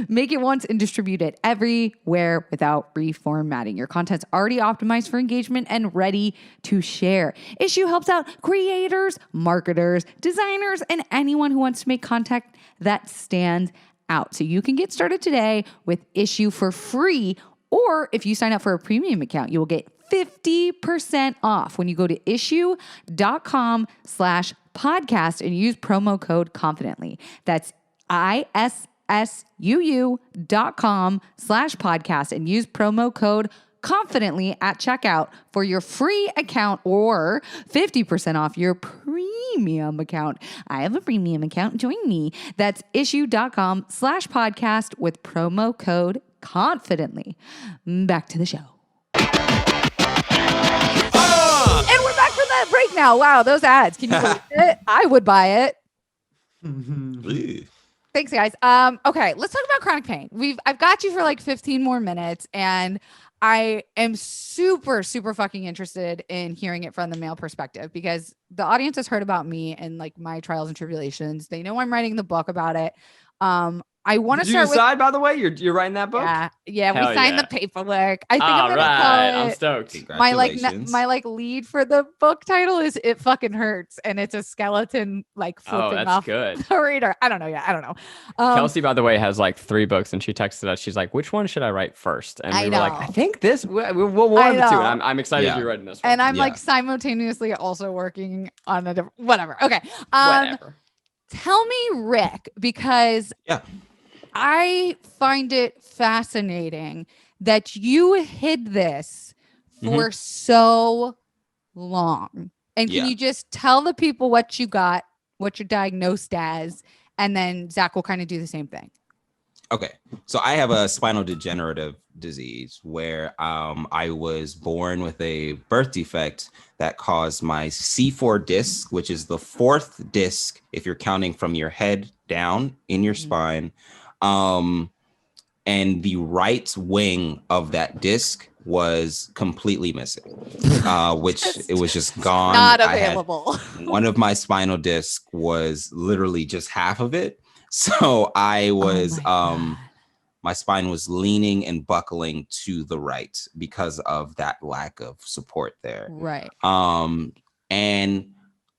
[SPEAKER 1] Make it once and distribute it everywhere without reformatting. Your content's already optimized for engagement and ready to share. Issue helps out creators, marketers, designers, and anyone who wants to make content that stands out. So you can get started today with Issue for free, or if you sign up for a premium account, you will get 50% off when you go to issue.com/podcast and use promo code confidently. That's ISSUU.com/podcast and use promo code confidently at checkout for your free account or 50% off your premium account. I have a premium account. Join me. That's issue.com/podcast with promo code confidently. Back to the show. And we're back from that break now. Wow, those ads. Can you believe it? I would buy it. Thanks, guys. Okay, let's talk about chronic pain. I've got you for like 15 more minutes, and I am super, super fucking interested in hearing it from the male perspective because the audience has heard about me and like my trials and tribulations. They know I'm writing the book about it. I want to start with.
[SPEAKER 2] Did you decide, by the way? You're writing that book?
[SPEAKER 1] Yeah. We signed the paperwork. I think I'm gonna call it.
[SPEAKER 2] I'm stoked.
[SPEAKER 1] My lead for the book title is "It Fucking Hurts," and it's a skeleton like flipping off
[SPEAKER 2] good.
[SPEAKER 1] the reader. I don't know. I don't know.
[SPEAKER 2] Kelsey, by the way, has like 3 books, and she texted us. She's like, "Which one should I write first?" And we were like, "I think this. We'll one of the two." And I'm excited to be writing this one.
[SPEAKER 1] And I'm like simultaneously also working on a different. Whatever. Okay.
[SPEAKER 2] Whatever.
[SPEAKER 1] Tell me, Rick, because I find it fascinating that you hid this for so long. And can you just tell the people what you got, what you're diagnosed as, and then Zach will kind of do the same thing.
[SPEAKER 3] Okay. So I have a spinal degenerative disease where I was born with a birth defect that caused my C4 disc, which is the 4th disc, if you're counting from your head down in your spine. And the right wing of that disc was completely missing, which it was just gone.
[SPEAKER 1] Not available.
[SPEAKER 3] One of my spinal discs was literally just half of it. So I was, my spine was leaning and buckling to the right because of that lack of support there.
[SPEAKER 1] Right.
[SPEAKER 3] And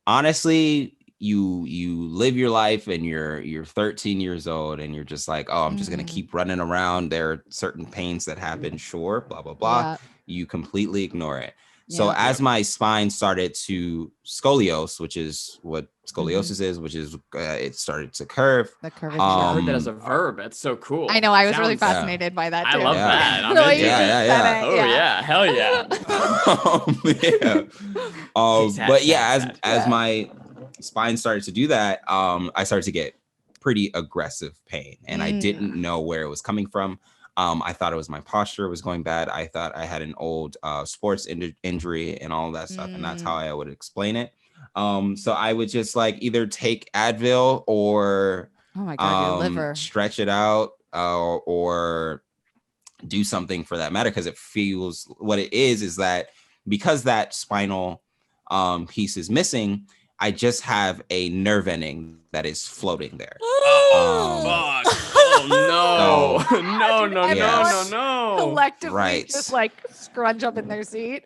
[SPEAKER 3] honestly, you live your life and you're 13 years old and you're just like, oh, I'm just going to keep running around. There are certain pains that happen. Sure. Blah, blah, blah.
[SPEAKER 1] Yeah.
[SPEAKER 3] You completely ignore it. So as my spine started to scoliose, which is what scoliosis is, which is it started to curve.
[SPEAKER 1] The curvature.
[SPEAKER 2] I heard that as a verb. It's so cool.
[SPEAKER 1] I know. I was really fascinated by that too.
[SPEAKER 2] I love that. I'm
[SPEAKER 1] Really?
[SPEAKER 2] into it. Oh yeah. Hell yeah.
[SPEAKER 3] But yeah, as my spine started to do that, I started to get pretty aggressive pain, and I didn't know where it was coming from. I thought it was my posture was going bad. I thought I had an old sports injury and all of that stuff, and that's how I would explain it. So I would just like either take Advil or
[SPEAKER 1] your liver.
[SPEAKER 3] Stretch it out or do something for that matter, because it feels what it is that because that spinal piece is missing, I just have a nerve ending that is floating there.
[SPEAKER 2] Oh, fuck. Oh, no.
[SPEAKER 1] Collectively just like scrunch up in their seat.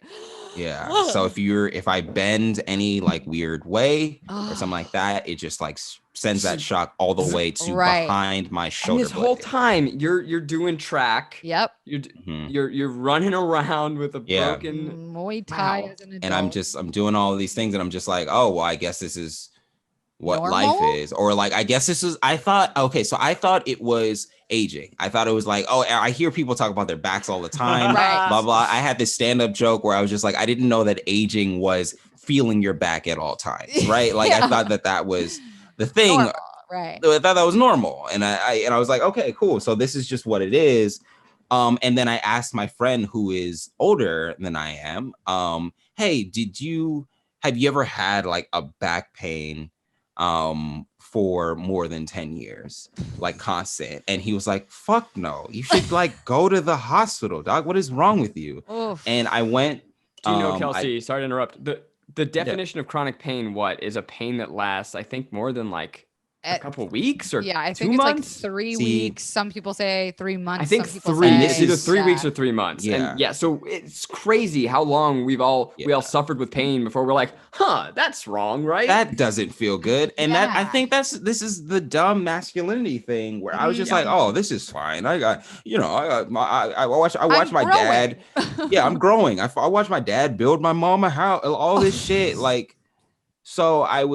[SPEAKER 3] Yeah. So if I bend any like weird way or something like that, it just like sends that shock all the way to behind my shoulder.
[SPEAKER 2] And this whole time you're doing track.
[SPEAKER 1] Yep.
[SPEAKER 2] You're running around with a broken
[SPEAKER 1] Muay Thai as an adult.
[SPEAKER 3] And I'm doing all of these things and I'm just like, oh, well, I guess this is what
[SPEAKER 1] normal?
[SPEAKER 3] Life is. Or like, I guess this is, I thought it was aging. I thought it was like, oh, I hear people talk about their backs all the time, blah, blah. I had this stand-up joke where I was just like, I didn't know that aging was feeling your back at all times, right? Like I thought that was the thing.
[SPEAKER 1] Normal, right.
[SPEAKER 3] I thought that was normal. And I was like, okay, cool. So this is just what it is. And then I asked my friend who is older than I am, hey, have you ever had like a back pain for more than 10 years, like constant? And he was like, fuck no, you should like go to the hospital, dog. What is wrong with you?
[SPEAKER 1] Oof.
[SPEAKER 3] And I went.
[SPEAKER 2] Do you know, Kelsey, sorry to interrupt. The definition of chronic pain, is a pain that lasts, I think, more than like a couple weeks or
[SPEAKER 1] I think
[SPEAKER 2] 2
[SPEAKER 1] it's
[SPEAKER 2] months?
[SPEAKER 1] like 3 weeks. Some people say 3 months.
[SPEAKER 2] I think
[SPEAKER 1] some people
[SPEAKER 2] 3.
[SPEAKER 1] say,
[SPEAKER 2] It's either 3 weeks or 3 months.
[SPEAKER 3] Yeah.
[SPEAKER 2] And so it's crazy how long we all suffered with pain before we're like, that's wrong, right?
[SPEAKER 3] That doesn't feel good. And that I think this is the dumb masculinity thing where I was just like, oh, this is fine. I watch my dad. Yeah, I'm growing. I watch my dad build my mom a house, all this shit. Like, so I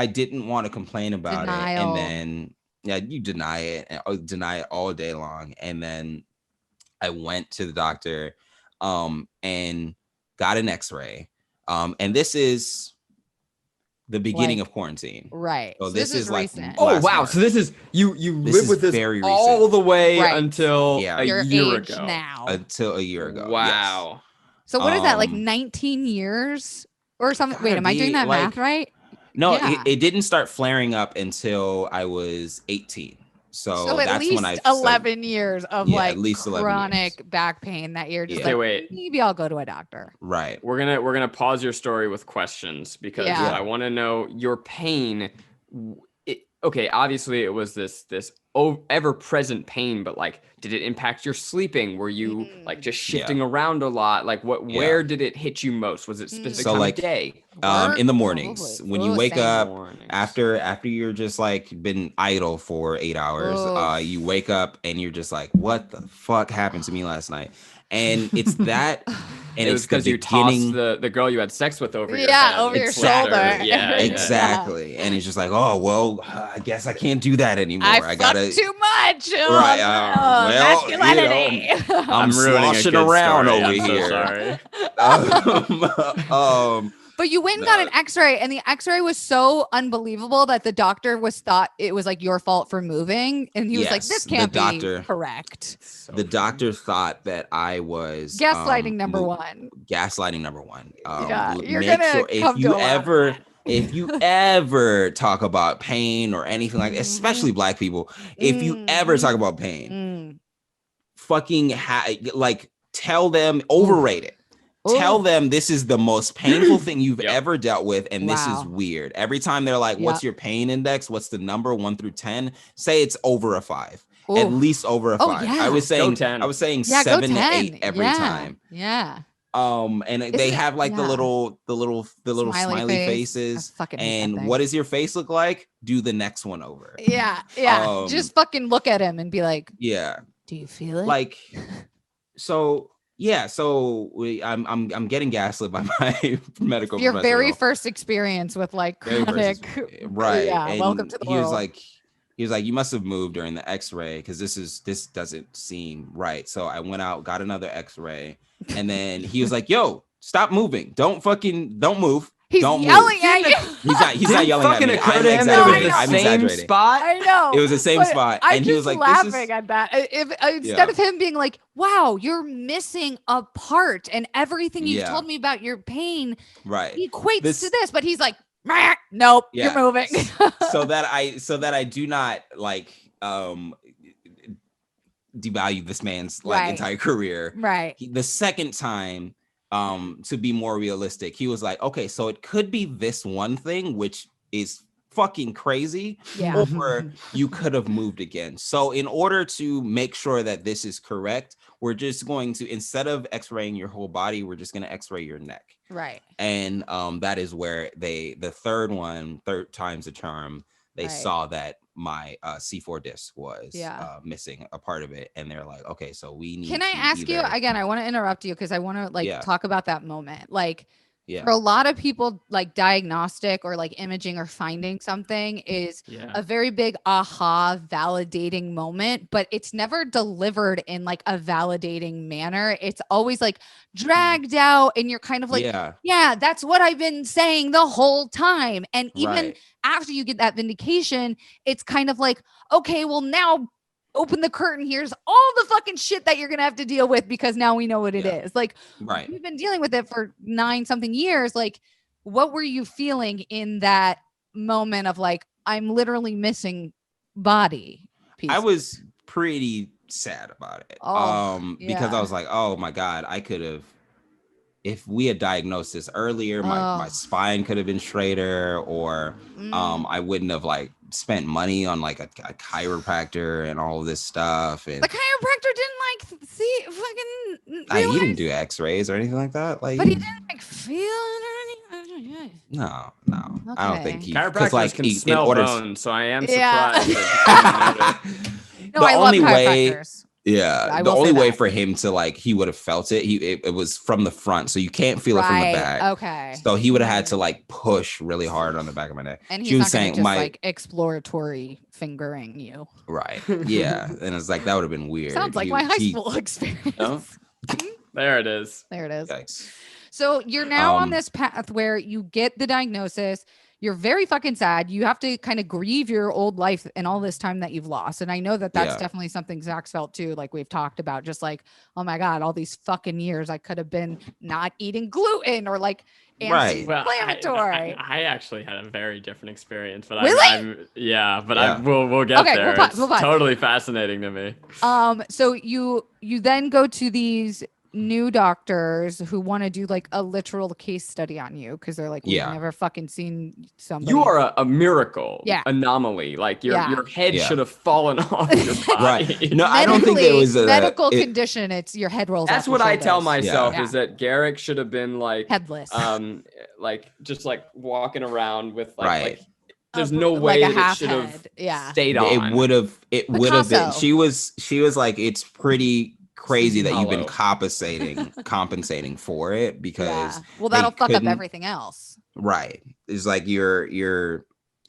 [SPEAKER 3] didn't want to complain about it. And then Yeah, you deny it and deny it all day long. And then I went to the doctor and got an x-ray. And this is the beginning of quarantine.
[SPEAKER 1] Right.
[SPEAKER 3] So this is like
[SPEAKER 1] recent.
[SPEAKER 2] Oh
[SPEAKER 3] last
[SPEAKER 2] wow!
[SPEAKER 3] March.
[SPEAKER 2] So this is you
[SPEAKER 3] This
[SPEAKER 2] live
[SPEAKER 3] is
[SPEAKER 2] with this
[SPEAKER 3] very
[SPEAKER 2] all
[SPEAKER 3] recent.
[SPEAKER 2] the way
[SPEAKER 1] Right.
[SPEAKER 2] until
[SPEAKER 3] Yeah.
[SPEAKER 2] a
[SPEAKER 1] Your
[SPEAKER 2] year
[SPEAKER 1] age
[SPEAKER 2] ago.
[SPEAKER 1] now.
[SPEAKER 3] Until a year ago.
[SPEAKER 2] Wow.
[SPEAKER 1] So what is that, like
[SPEAKER 3] Um,
[SPEAKER 1] 19 years or something? Wait,
[SPEAKER 3] gotta
[SPEAKER 1] am I doing
[SPEAKER 3] be,
[SPEAKER 1] that
[SPEAKER 3] like-
[SPEAKER 1] math right?
[SPEAKER 3] No,
[SPEAKER 1] Yeah.
[SPEAKER 3] it didn't start flaring up until I was 18. So
[SPEAKER 1] at
[SPEAKER 3] that's
[SPEAKER 1] least
[SPEAKER 3] when I
[SPEAKER 1] 11 years of
[SPEAKER 3] Yeah,
[SPEAKER 1] like
[SPEAKER 3] at least 11
[SPEAKER 1] chronic back pain that you're just
[SPEAKER 3] Yeah.
[SPEAKER 1] like,
[SPEAKER 2] Okay, wait.
[SPEAKER 1] maybe I'll go to a doctor.
[SPEAKER 3] Right.
[SPEAKER 2] We're gonna pause your story with questions because
[SPEAKER 1] Yeah.
[SPEAKER 2] I want to know your pain. Okay, obviously it was this ever present pain, but like, did it impact your sleeping? Were you like just shifting around a lot? Like, where did it hit you most? Was it specific
[SPEAKER 3] So,
[SPEAKER 2] time
[SPEAKER 3] like,
[SPEAKER 2] of day?
[SPEAKER 3] In the mornings
[SPEAKER 1] Probably.
[SPEAKER 3] when you
[SPEAKER 1] Ooh,
[SPEAKER 3] wake
[SPEAKER 1] same.
[SPEAKER 3] up
[SPEAKER 2] Mornings.
[SPEAKER 3] after you're just like been idle for 8 hours,
[SPEAKER 1] Oof.
[SPEAKER 3] you wake up and you're just like, what the fuck happened to me last night? And it's that, and
[SPEAKER 2] It was
[SPEAKER 3] it's the
[SPEAKER 2] because you
[SPEAKER 3] beginning.
[SPEAKER 2] tossed the girl you had sex with over your
[SPEAKER 1] Yeah,
[SPEAKER 2] head.
[SPEAKER 1] over your
[SPEAKER 2] Exactly.
[SPEAKER 1] shoulder.
[SPEAKER 2] Yeah,
[SPEAKER 3] Exactly. And it's just like, oh well, I guess I can't do that anymore.
[SPEAKER 1] I
[SPEAKER 3] gotta
[SPEAKER 1] fucked too much.
[SPEAKER 3] Right, well,
[SPEAKER 1] masculinity.
[SPEAKER 3] I'm
[SPEAKER 2] ruining a
[SPEAKER 3] sloshing
[SPEAKER 2] good
[SPEAKER 3] around
[SPEAKER 2] story.
[SPEAKER 3] over
[SPEAKER 2] I'm so
[SPEAKER 3] here.
[SPEAKER 2] sorry.
[SPEAKER 1] But you went and got an x-ray, and the x-ray was so unbelievable that the doctor thought it was like your fault for moving. And he was like,
[SPEAKER 3] Yes,
[SPEAKER 1] this
[SPEAKER 3] the
[SPEAKER 1] can't be
[SPEAKER 3] doctor-
[SPEAKER 1] correct.
[SPEAKER 3] The doctor thought that I was
[SPEAKER 1] Gaslighting number one.
[SPEAKER 3] Gaslighting number one.
[SPEAKER 1] Yeah, you're
[SPEAKER 3] make
[SPEAKER 1] gonna
[SPEAKER 3] sure
[SPEAKER 1] come to a lot of that.
[SPEAKER 3] if you ever talk about pain or anything like, especially black people, if you ever talk about pain, fucking like tell them, overrate it. Tell them this is the most painful thing you've ever dealt with, and this is weird. Every time they're like, what's your pain index? What's the number 1 through 10? Say it's over a 5. At least over a 5.
[SPEAKER 1] yeah.
[SPEAKER 3] I was saying
[SPEAKER 2] 10.
[SPEAKER 3] 7 to 8 every time.
[SPEAKER 1] Yeah.
[SPEAKER 3] And they have like the little smiley faces.
[SPEAKER 1] I fucking hate that
[SPEAKER 3] And
[SPEAKER 1] thing.
[SPEAKER 3] what does your face look like? Do the next one over.
[SPEAKER 1] Yeah. Just fucking look at him and be like,
[SPEAKER 3] Yeah.
[SPEAKER 1] do you feel it?
[SPEAKER 3] Like, so yeah, so I'm getting gaslit by my medical
[SPEAKER 1] your very
[SPEAKER 3] professional.
[SPEAKER 1] first experience with like
[SPEAKER 3] Very
[SPEAKER 1] chronic,
[SPEAKER 3] first- right?
[SPEAKER 1] Yeah,
[SPEAKER 3] And
[SPEAKER 1] welcome to the
[SPEAKER 3] he
[SPEAKER 1] world.
[SPEAKER 3] was like, you must have moved during the X-ray because this doesn't seem right. So I went out, got another X-ray, and then he was like, yo, stop moving, don't move.
[SPEAKER 1] He's
[SPEAKER 3] don't
[SPEAKER 1] yelling
[SPEAKER 3] move.
[SPEAKER 1] at you.
[SPEAKER 3] He's not yelling at me.
[SPEAKER 2] Occur
[SPEAKER 3] I'm
[SPEAKER 2] to him that it was
[SPEAKER 3] exaggerating.
[SPEAKER 2] the
[SPEAKER 3] I'm
[SPEAKER 2] same
[SPEAKER 3] exaggerating.
[SPEAKER 2] spot.
[SPEAKER 1] I know.
[SPEAKER 3] It was the same
[SPEAKER 1] but
[SPEAKER 3] spot,
[SPEAKER 1] I'm
[SPEAKER 3] and he was
[SPEAKER 1] just
[SPEAKER 3] like,
[SPEAKER 1] laughing at that. Instead of him being like, "Wow, you're missing a part," and everything you've told me about your pain,
[SPEAKER 3] right,
[SPEAKER 1] equates to this, but he's like, "Meh, nope, you're moving."
[SPEAKER 3] so that I do not like devalue this man's like entire career.
[SPEAKER 1] Right.
[SPEAKER 3] The second time, to be more realistic, he was like, okay, so it could be this one thing, which is fucking crazy, or you could have moved again. So in order to make sure that this is correct, we're just going to, instead of x-raying your whole body, we're just going to x-ray your neck.
[SPEAKER 1] Right.
[SPEAKER 3] And that is where the third time's a charm, they saw that my C4 disc was missing a part of it, and they're like, okay, so we need.
[SPEAKER 1] Can I ask you again? I want to interrupt you because I want to like talk about that moment. Like, for a lot of people, like diagnostic or like imaging or finding something is a very big aha validating moment, but it's never delivered in like a validating manner. It's always like dragged out, and you're kind of like, yeah, that's what I've been saying the whole time. And even after you get that vindication, it's kind of like, okay, well, now open the curtain. Here's all the fucking shit that you're gonna have to deal with because now we know what it is. Like, we've been dealing with it for 9-something years. Like, what were you feeling in that moment of like, I'm literally missing body pieces?
[SPEAKER 3] I was pretty sad about it. Because I was like, oh my God, I could have, if we had diagnosed this earlier, my spine could have been straighter, or I wouldn't have like spent money on like a chiropractor and all of this stuff. And
[SPEAKER 1] the chiropractor didn't like see fucking
[SPEAKER 3] he didn't do x-rays or anything like that. Like,
[SPEAKER 1] but he didn't like feel it or anything.
[SPEAKER 3] No. I don't think he.
[SPEAKER 2] Chiropractors
[SPEAKER 3] like
[SPEAKER 2] can smell bone, so I am
[SPEAKER 1] Yeah.
[SPEAKER 2] surprised.
[SPEAKER 1] No, I love chiropractors.
[SPEAKER 3] Yeah, the only way for him to like, he would have felt it. It was from the front, so you can't feel it from the back.
[SPEAKER 1] Okay.
[SPEAKER 3] So he would have had to like push really hard on the back of my neck.
[SPEAKER 1] And he's not saying just like exploratory fingering you.
[SPEAKER 3] Right. Yeah. And it's like that would have been weird.
[SPEAKER 1] Sounds like my high school experience.
[SPEAKER 2] Oh. There it is.
[SPEAKER 1] There it is.
[SPEAKER 3] Yikes.
[SPEAKER 1] So you're now on this path where you get the diagnosis. You're very fucking sad. You have to kind of grieve your old life and all this time that you've lost. And I know that that's definitely something Zach's felt too. Like we've talked about, just like, oh my God, all these fucking years I could have been not eating gluten or like anti-inflammatory.
[SPEAKER 2] Well, I actually had a very different experience, but
[SPEAKER 1] really?
[SPEAKER 2] we'll get there.
[SPEAKER 1] We'll pause.
[SPEAKER 2] Totally fascinating to me.
[SPEAKER 1] So you then go to these new doctors who want to do like a literal case study on you because they're like, we've never fucking seen somebody.
[SPEAKER 2] You are a miracle anomaly. Like your head should have fallen off your body.
[SPEAKER 3] Right. No, I don't think it was a
[SPEAKER 1] medical condition. It's your head rolls.
[SPEAKER 2] That's what I tell myself is that Garrick should have been like
[SPEAKER 1] headless,
[SPEAKER 2] like just like walking around with like there's no way
[SPEAKER 1] like
[SPEAKER 2] that it should have stayed on.
[SPEAKER 3] It would have been. She was like, it's pretty crazy that you've been compensating for it because
[SPEAKER 1] that'll fuck up everything else.
[SPEAKER 3] Right. It's like your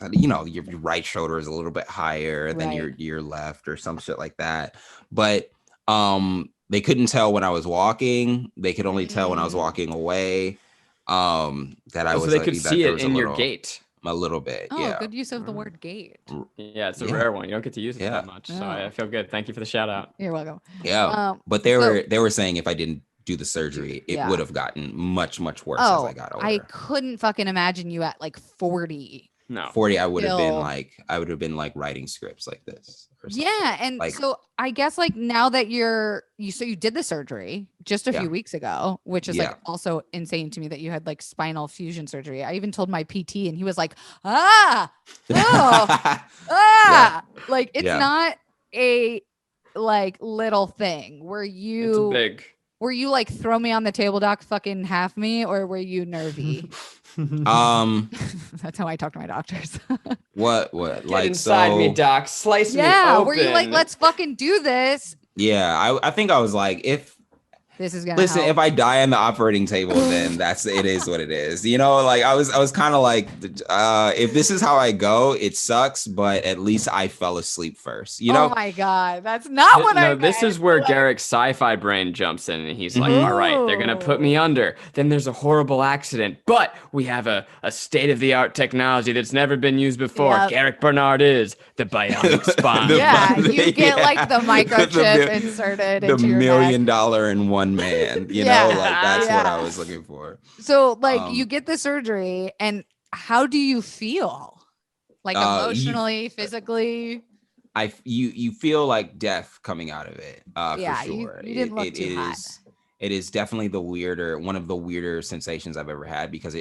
[SPEAKER 3] right shoulder is a little bit higher than your left or some shit like that. But they couldn't tell when I was walking. They could only tell when I was walking away. That I was.
[SPEAKER 2] So they could see it in your gait.
[SPEAKER 3] A little bit.
[SPEAKER 1] Oh, good use of the word gait.
[SPEAKER 2] Yeah, it's a rare one. You don't get to use it that much. So I feel good. Thank you for the shout out.
[SPEAKER 1] You're welcome.
[SPEAKER 3] Yeah. But they were saying if I didn't do the surgery, it would have gotten much worse as I got older.
[SPEAKER 1] I couldn't fucking imagine you at like 40.
[SPEAKER 2] No.
[SPEAKER 3] 40, I would have been like writing scripts like this.
[SPEAKER 1] Yeah, and like, so I guess like now that you did the surgery just a few weeks ago, which is like also insane to me that you had like spinal fusion surgery. I even told my PT and he was like, like it's not a like little thing.
[SPEAKER 2] It's big.
[SPEAKER 1] Were you like throw me on the table, doc, fucking half me, or were you nervy? That's how I talk to my doctors.
[SPEAKER 3] What?
[SPEAKER 2] Get
[SPEAKER 3] like
[SPEAKER 2] inside me, doc. Slice me open.
[SPEAKER 1] Were you like, let's fucking do this?
[SPEAKER 3] Yeah, I think I was like, if
[SPEAKER 1] this is gonna
[SPEAKER 3] listen,
[SPEAKER 1] help.
[SPEAKER 3] if I die on the operating table, then it is what it is. You know, like I was kind of like, if this is how I go, it sucks, but at least I fell asleep first. You know?
[SPEAKER 1] Oh my God, that's not what I meant.
[SPEAKER 2] This is where Garrick's sci-fi brain jumps in and he's like, all right, they're gonna put me under. Then there's a horrible accident, but we have a state-of-the-art technology that's never been used before. Garrick Bernard is the bionic spine.
[SPEAKER 1] You get like the microchip inserted into your
[SPEAKER 3] $1 million
[SPEAKER 1] neck.
[SPEAKER 3] in one man, you know, like that's what I was looking for.
[SPEAKER 1] So like you get the surgery and how do you feel? Like emotionally, physically?
[SPEAKER 3] You feel like death coming out of it, for sure.
[SPEAKER 1] You didn't look too hot.
[SPEAKER 3] It is definitely one of the weirder sensations I've ever had because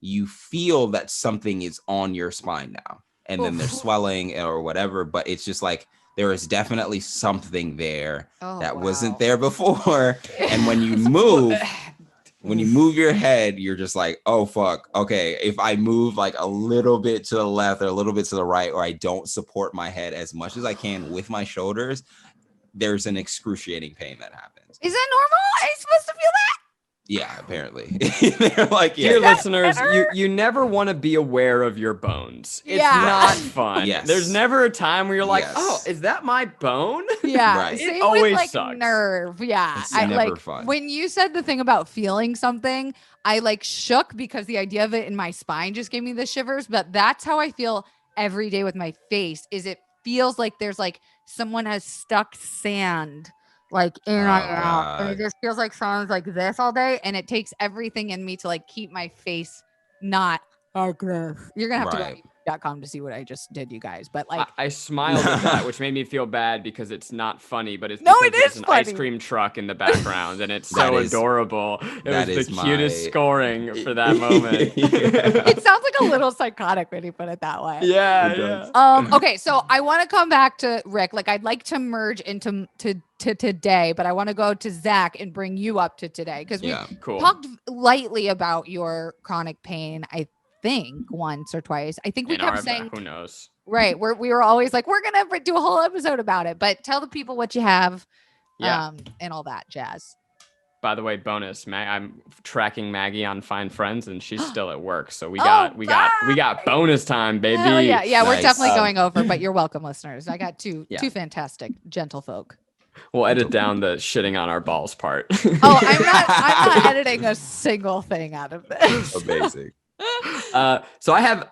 [SPEAKER 3] you feel that something is on your spine now and then there's swelling or whatever, but it's just like there is definitely something there that wasn't there before. And when you move your head, you're just like, oh, fuck. Okay, if I move like a little bit to the left or a little bit to the right, or I don't support my head as much as I can with my shoulders, there's an excruciating pain that happens.
[SPEAKER 1] Is that normal? Are you supposed to feel that?
[SPEAKER 3] Yeah, apparently. They're like,
[SPEAKER 2] dear listeners, you never want to be aware of your bones. It's not fun.
[SPEAKER 3] Yes.
[SPEAKER 2] There's never a time where you're like, oh, is that my bone?
[SPEAKER 1] Yeah.
[SPEAKER 3] Right.
[SPEAKER 1] Same
[SPEAKER 2] It always
[SPEAKER 1] with, like,
[SPEAKER 2] sucks.
[SPEAKER 1] nerve. Yeah.
[SPEAKER 3] It's never fun.
[SPEAKER 1] When you said the thing about feeling something, I like shook because the idea of it in my spine just gave me the shivers. But that's how I feel every day with my face. Is it feels like there's like someone has stuck sand like in and out, and it just feels like someone's like this all day, and it takes everything in me to like keep my face not aggressive. You're gonna have to go to youtube.com to see what I just did, you guys. But like,
[SPEAKER 2] I smiled at that, which made me feel bad because it's not funny, but it's
[SPEAKER 1] No,
[SPEAKER 2] because
[SPEAKER 1] it is
[SPEAKER 2] there's an
[SPEAKER 1] funny.
[SPEAKER 2] ice cream truck in the background, and it's so adorable. It was the cutest scoring for that moment.
[SPEAKER 1] it sounds like a little psychotic when you put it that way.
[SPEAKER 2] Yeah.
[SPEAKER 1] Okay, so I want to come back to Rick. Like, I'd like to merge into today, but I want to go to Zach and bring you up to today because we talked lightly about your chronic pain. I think once or twice. I think we kept saying,
[SPEAKER 2] who knows?
[SPEAKER 1] Right. We were always like, we're going to do a whole episode about it, but tell the people what you have and all that jazz.
[SPEAKER 2] By the way, bonus, I'm tracking Maggie on Find Friends, and she's still at work. So we got bonus time, baby.
[SPEAKER 1] Hell yeah, yeah, we're
[SPEAKER 3] Nice.
[SPEAKER 1] definitely going over, but you're welcome, listeners. I got two fantastic gentlefolk.
[SPEAKER 2] We'll edit down the shitting on our balls part.
[SPEAKER 1] Oh, I'm not editing a single thing out of this.
[SPEAKER 3] Amazing.
[SPEAKER 2] So I have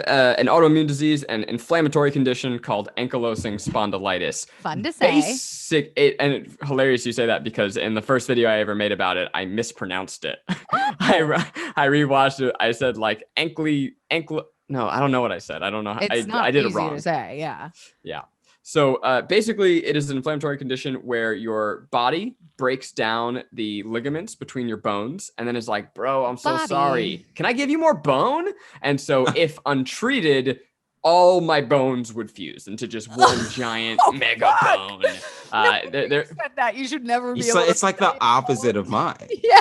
[SPEAKER 2] an autoimmune disease and inflammatory condition called ankylosing spondylitis.
[SPEAKER 1] Fun to say.
[SPEAKER 2] Hilarious you say that, because in the first video I ever made about it, I mispronounced it. I rewatched it. I said like no, I don't know what I said. I don't know how I did it wrong.
[SPEAKER 1] To say, yeah.
[SPEAKER 2] Yeah. So basically, it is an inflammatory condition where your body breaks down the ligaments between your bones and then is like, bro, I'm so sorry. Can I give you more bone? And so if untreated, all my bones would fuse into just one giant mega bone.
[SPEAKER 1] Said that you should never be.
[SPEAKER 3] It's like the opposite of mine.
[SPEAKER 1] Yeah.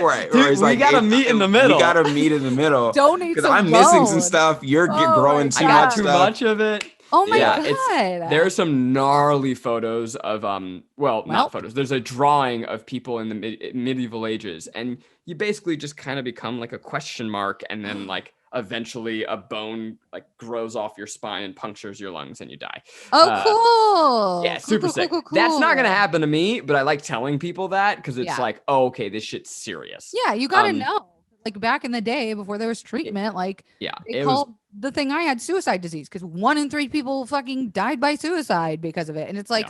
[SPEAKER 3] Right.
[SPEAKER 2] Dude, we gotta meet in the middle.
[SPEAKER 3] We gotta meet in the middle.
[SPEAKER 1] Donate
[SPEAKER 3] because
[SPEAKER 1] some
[SPEAKER 3] I'm missing some
[SPEAKER 1] bone.
[SPEAKER 3] stuff. You're growing too
[SPEAKER 2] I got
[SPEAKER 3] much
[SPEAKER 2] too
[SPEAKER 3] stuff.
[SPEAKER 2] much of it.
[SPEAKER 1] Oh my god!
[SPEAKER 2] There are some gnarly photos of not photos. There's a drawing of people in the medieval ages, and you basically just kind of become like a question mark, and then like eventually a bone like grows off your spine and punctures your lungs, and you die.
[SPEAKER 1] Oh, cool!
[SPEAKER 2] Yeah, super sick.
[SPEAKER 1] Cool.
[SPEAKER 2] That's not gonna happen to me, but I like telling people that because it's like, oh, okay, this shit's serious.
[SPEAKER 1] Yeah, you gotta know. Like back in the day before there was treatment, like they called the thing I had suicide disease because 1 in 3 people fucking died by suicide because of it. And it's like,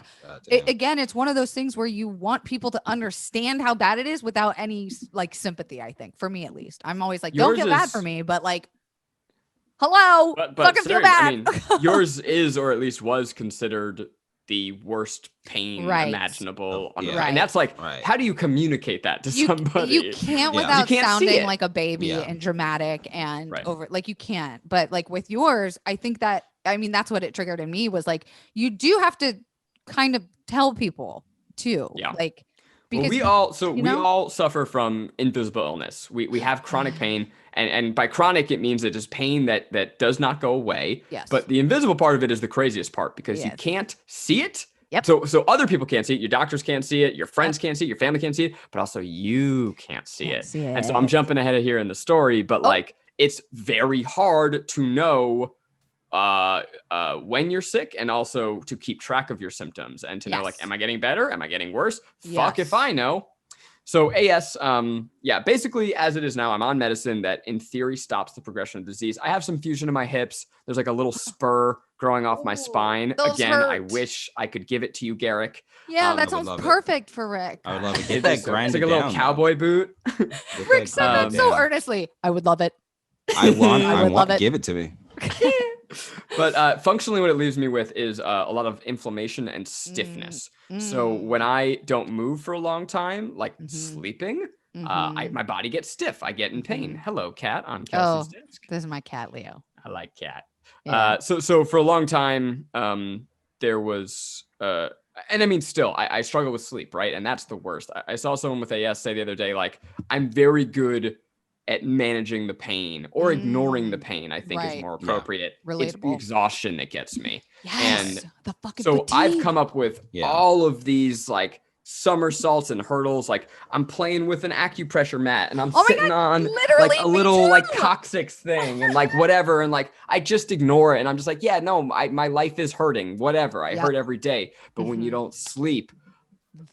[SPEAKER 1] again, it's one of those things where you want people to understand how bad it is without any like sympathy. I think for me, at least, I'm always like, don't feel bad for me, but like, hello,
[SPEAKER 2] but
[SPEAKER 1] fucking feel bad.
[SPEAKER 2] I mean, yours is, or at least was considered the worst pain imaginable on and that's like how do you communicate that to somebody?
[SPEAKER 1] You can't without sounding like a baby and dramatic and over, like you can't. But like with yours, I think that, I mean, that's what it triggered in me was like, you do have to kind of tell people too, like because
[SPEAKER 2] we all suffer from invisible illness. We have chronic pain. And by chronic, it means it is pain that does not go away.
[SPEAKER 1] Yes.
[SPEAKER 2] But the invisible part of it is the craziest part because you can't see it.
[SPEAKER 1] Yep.
[SPEAKER 2] So other people can't see it. Your doctors can't see it. Your friends can't see it. Your family can't see it. But also you can't see it. And so I'm jumping ahead of here in the story. But like it's very hard to know when you're sick and also to keep track of your symptoms and to know like, am I getting better? Am I getting worse? Fuck if I know. So AS, basically as it is now, I'm on medicine that in theory stops the progression of disease. I have some fusion in my hips. There's like a little spur growing off my spine. Again,
[SPEAKER 1] hurt.
[SPEAKER 2] I wish I could give it to you, Garrick.
[SPEAKER 1] Yeah, that sounds perfect for Rick.
[SPEAKER 3] I would love it. Get that grind.
[SPEAKER 2] It's like a little cowboy boot.
[SPEAKER 1] Rick said that so earnestly. I would love it.
[SPEAKER 3] I want it. Give it to me.
[SPEAKER 2] But functionally what it leaves me with is a lot of inflammation and stiffness. So when I don't move for a long time, like sleeping, my body gets stiff. I get in pain. Hello, cat on Kelsey's desk.
[SPEAKER 1] This is my cat, Leo.
[SPEAKER 2] I like cat.
[SPEAKER 1] Yeah.
[SPEAKER 2] So for a long time, there was, and I mean, still, I struggle with sleep, right? And that's the worst. I saw someone with AS say the other day, like, I'm very good at managing the pain or ignoring the pain, I think is more appropriate. It's the exhaustion that gets me.
[SPEAKER 1] Yes,
[SPEAKER 2] and
[SPEAKER 1] the fucking
[SPEAKER 2] so
[SPEAKER 1] fatigue.
[SPEAKER 2] I've come up with all of these like somersaults and hurdles. Like I'm playing with an acupressure mat and I'm sitting on like a little like coccyx thing and like whatever. And like, I just ignore it. And I'm just like, yeah, no, my life is hurting, whatever. I hurt every day. But when you don't sleep,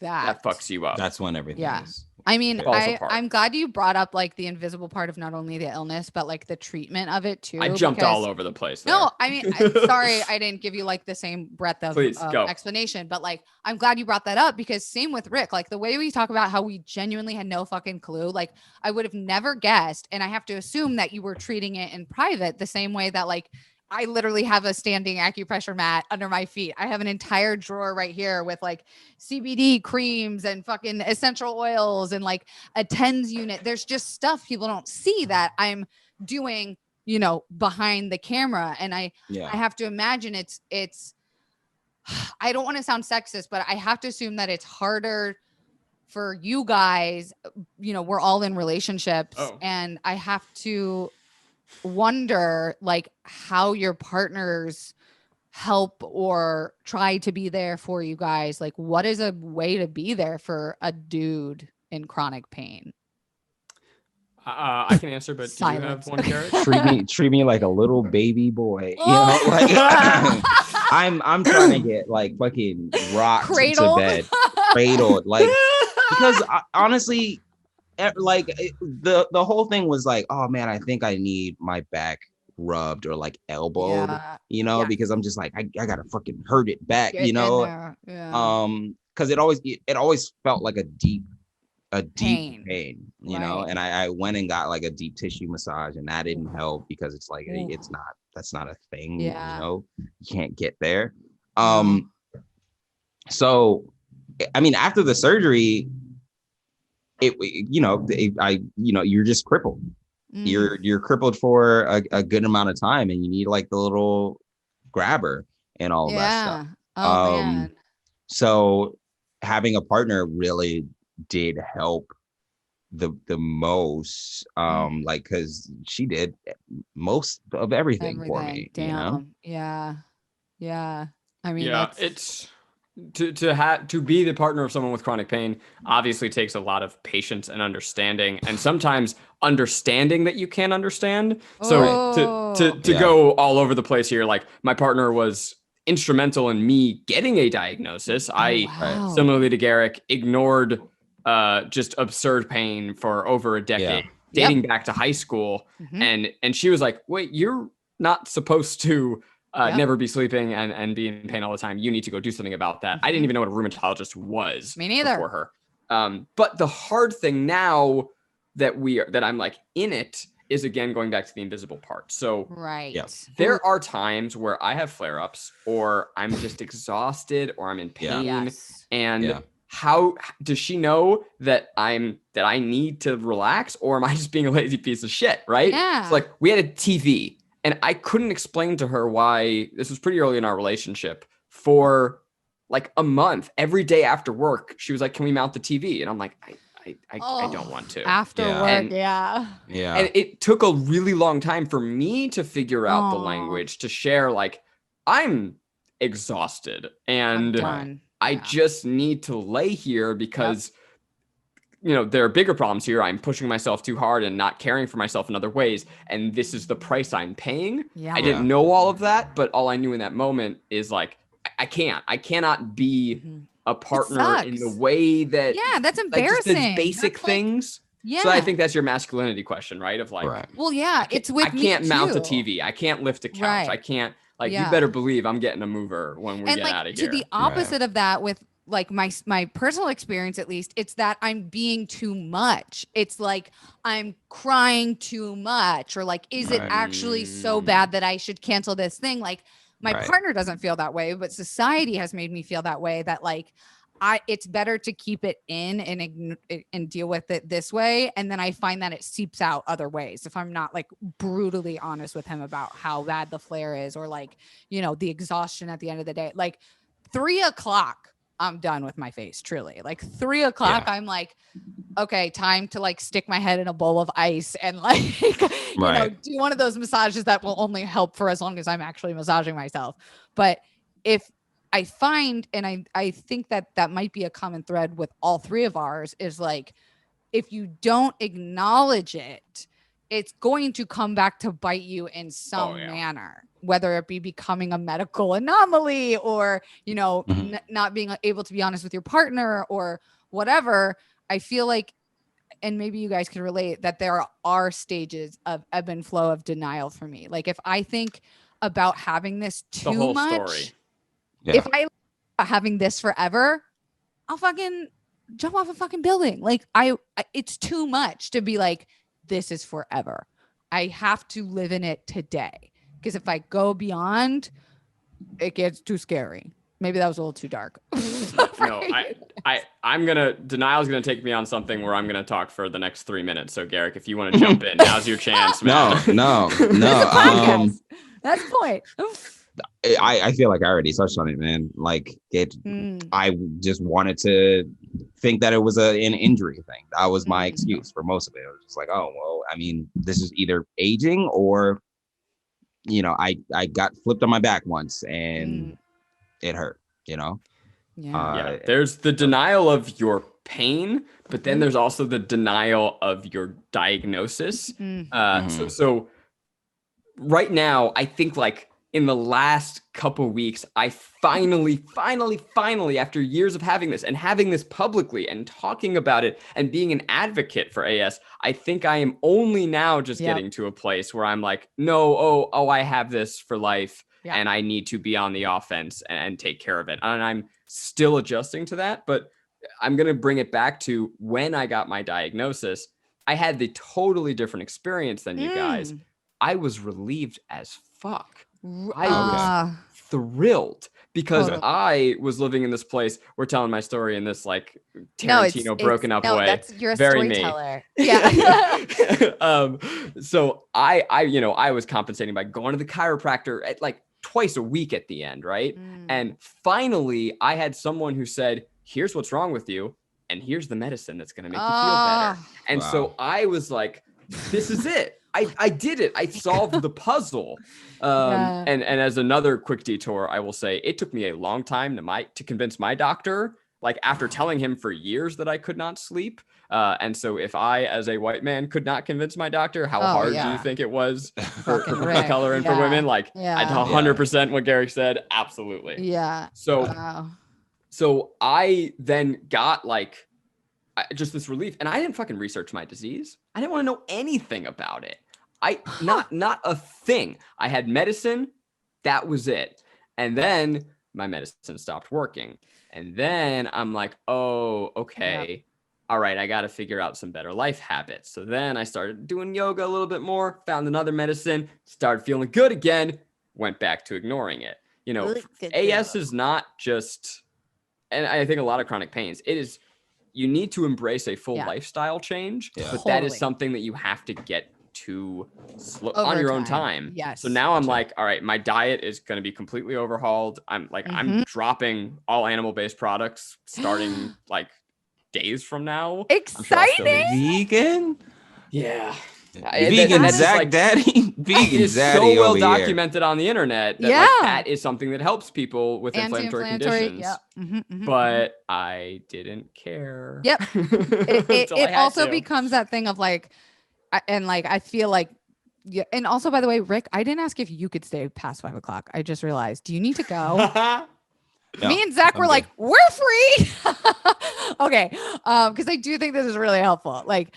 [SPEAKER 2] that fucks you up.
[SPEAKER 3] That's when everything is.
[SPEAKER 1] I mean, I'm glad you brought up like the invisible part of not only the illness, but like the treatment of it too.
[SPEAKER 2] I jumped all over the place. There.
[SPEAKER 1] No, I mean, sorry, I didn't give you like the same breadth of explanation, but like, I'm glad you brought that up because same with Rick, like the way we talk about how we genuinely had no fucking clue, like I would have never guessed. And I have to assume that you were treating it in private the same way that like, I literally have a standing acupressure mat under my feet. I have an entire drawer right here with like CBD creams and fucking essential oils and like a TENS unit. There's just stuff people don't see that I'm doing, you know, behind the camera. And I have to imagine it's, I don't want to sound sexist, but I have to assume that it's harder for you guys. You know, we're all in relationships and I have to wonder like how your partners help or try to be there for you guys. Like, what is a way to be there for a dude in chronic pain?
[SPEAKER 2] I can answer, but
[SPEAKER 1] Silence.
[SPEAKER 2] do you have one, Garrett?
[SPEAKER 3] treat me like a little baby boy. You know, like I'm trying to get like fucking rocked
[SPEAKER 1] Cradled?
[SPEAKER 3] to bed, cradled, like because honestly, like the whole thing was like, oh man, I think I need my back rubbed or like elbowed, you know, because I'm just like I gotta fucking hurt it back,
[SPEAKER 1] Get
[SPEAKER 3] you know, because it always felt like a deep pain, you know, and I went and got like a deep tissue massage and that didn't help because it's like that's not a thing, you know, you can't get there. So I mean, after the surgery, you're just crippled. You're crippled for a good amount of time and you need like the little grabber and all of that stuff. So having a partner really did help the most, like because she did most of everything for me.
[SPEAKER 1] Damn. You know? Yeah. I mean,
[SPEAKER 2] it's to be the partner of someone with chronic pain obviously takes a lot of patience and understanding, and sometimes understanding that you can't understand. So to go all over the place here, like my partner was instrumental in me getting a diagnosis. Similarly to Garrick, ignored just absurd pain for over a decade, dating back to high school. And she was like, wait, you're not supposed to never be sleeping and be in pain all the time. You need to go do something about that. I didn't even know what a rheumatologist was.
[SPEAKER 1] Me neither.
[SPEAKER 2] Before her. But the hard thing now that I'm like in it is again going back to the invisible part. So there are times where I have flare-ups or I'm just exhausted or I'm in pain. And how does she know that I need to relax, or am I just being a lazy piece of shit? Right. So like we had a TV and I couldn't explain to her why. This was pretty early in our relationship. For like a month, every day after work, she was like, can we mount the TV? And I'm like, I don't want to.
[SPEAKER 1] After work,
[SPEAKER 2] And it took a really long time for me to figure out the language to share, like, I'm exhausted and I just need to lay here because, you know, there are bigger problems here. I'm pushing myself too hard and not caring for myself in other ways. And this is the price I'm paying. I didn't know all of that, but all I knew in that moment is like, I cannot be a partner in the way that
[SPEAKER 1] that's embarrassing.
[SPEAKER 2] Like basic things. So I think that's your masculinity question, right? Of like,
[SPEAKER 1] well, it's with me.
[SPEAKER 2] I can't mount a TV. I can't lift a couch. I can't you better believe I'm getting a mover when we get out of here.
[SPEAKER 1] To the opposite of that, with like my personal experience, at least, it's that I'm being too much. It's like I'm crying too much, or like, is it actually so bad that I should cancel this thing? Like my partner doesn't feel that way, but society has made me feel that way, that like it's better to keep it in and deal with it this way. And then I find that it seeps out other ways if I'm not like brutally honest with him about how bad the flare is, or like, you know, the exhaustion at the end of the day. Like 3 o'clock, I'm done with my face, truly. Like 3 o'clock, I'm like, okay, time to like stick my head in a bowl of ice and like, you know, do one of those massages that will only help for as long as I'm actually massaging myself. But if I find, and I think that might be a common thread with all three of ours, is like, if you don't acknowledge it, it's going to come back to bite you in some manner, whether it be becoming a medical anomaly or, you know, not being able to be honest with your partner or whatever. I feel like, and maybe you guys can relate, that there are stages of ebb and flow of denial for me. Like if I think about having this too much, if I having this forever, I'll fucking jump off a fucking building. Like it's too much to be like, this is forever. I have to live in it today. Because if I go beyond, it gets too scary. Maybe that was a little too dark.
[SPEAKER 2] No, denial's gonna take me on something where I'm gonna talk for the next 3 minutes. So Garrick, if you want to jump in, now's your chance, man.
[SPEAKER 3] No.
[SPEAKER 1] That's the point.
[SPEAKER 3] I feel like I already touched on it, man. Like I just wanted to think that it was an injury thing. That was my excuse for most of it. It was just like, oh, well, I mean, this is either aging or, you know, I got flipped on my back once and it hurt, you know?
[SPEAKER 1] Yeah.
[SPEAKER 2] There's the denial of your pain, but then there's also the denial of your diagnosis. So right now, I think like in the last couple weeks, I finally, after years of having this publicly and talking about it and being an advocate for AS, I think I am only now just getting to a place where I'm like, no, I have this for life and I need to be on the offense and take care of it. And I'm still adjusting to that, but I'm going to bring it back to when I got my diagnosis. I had the totally different experience than you guys. I was relieved as fuck. I was thrilled because I was living in this place. We're telling my story in this like Tarantino broken up way.
[SPEAKER 1] You're a
[SPEAKER 2] very
[SPEAKER 1] storyteller.
[SPEAKER 2] Me. Yeah. So I was compensating by going to the chiropractor at like twice a week at the end, right? And finally, I had someone who said, "Here's what's wrong with you, and here's the medicine that's going to make you feel better." And so I was like, "This is it." I did it. I solved the puzzle. And as another quick detour, I will say it took me a long time to convince my doctor, like after telling him for years that I could not sleep. And so if I, as a white man, could not convince my doctor, how hard do you think it was for people of color and for women? Like, I 100% what Garrick said. Absolutely.
[SPEAKER 1] Yeah.
[SPEAKER 2] So I then got like just this relief, and I didn't fucking research my disease. I didn't want to know anything about it. Not a thing. I had medicine. That was it. And then my medicine stopped working. And then I'm like, oh, okay. All right, I got to figure out some better life habits. So then I started doing yoga a little bit more, found another medicine, started feeling good again, went back to ignoring it. You know, AS is not just, and I think a lot of chronic pains, it is, you need to embrace a full lifestyle change, but that is something that you have to get to on your own time.
[SPEAKER 1] Yes.
[SPEAKER 2] So now I'm like, all right, my diet is going to be completely overhauled. I'm like, I'm dropping all animal-based products starting like days from now.
[SPEAKER 1] Exciting.
[SPEAKER 3] Vegan?
[SPEAKER 2] Yeah.
[SPEAKER 3] Vegan Zach
[SPEAKER 2] like,
[SPEAKER 3] Daddy. Vegan
[SPEAKER 2] is
[SPEAKER 3] Daddy
[SPEAKER 2] so well
[SPEAKER 3] over
[SPEAKER 2] documented on the internet that like, that is something that helps people with inflammatory conditions. But I didn't care.
[SPEAKER 1] Yep. It also becomes that thing of like, and like I feel like, and also by the way, Rick, I didn't ask if you could stay past 5 o'clock. I just realized. Do you need to go? Me and Zach were like, we're free. Okay. Because I do think this is really helpful. Like,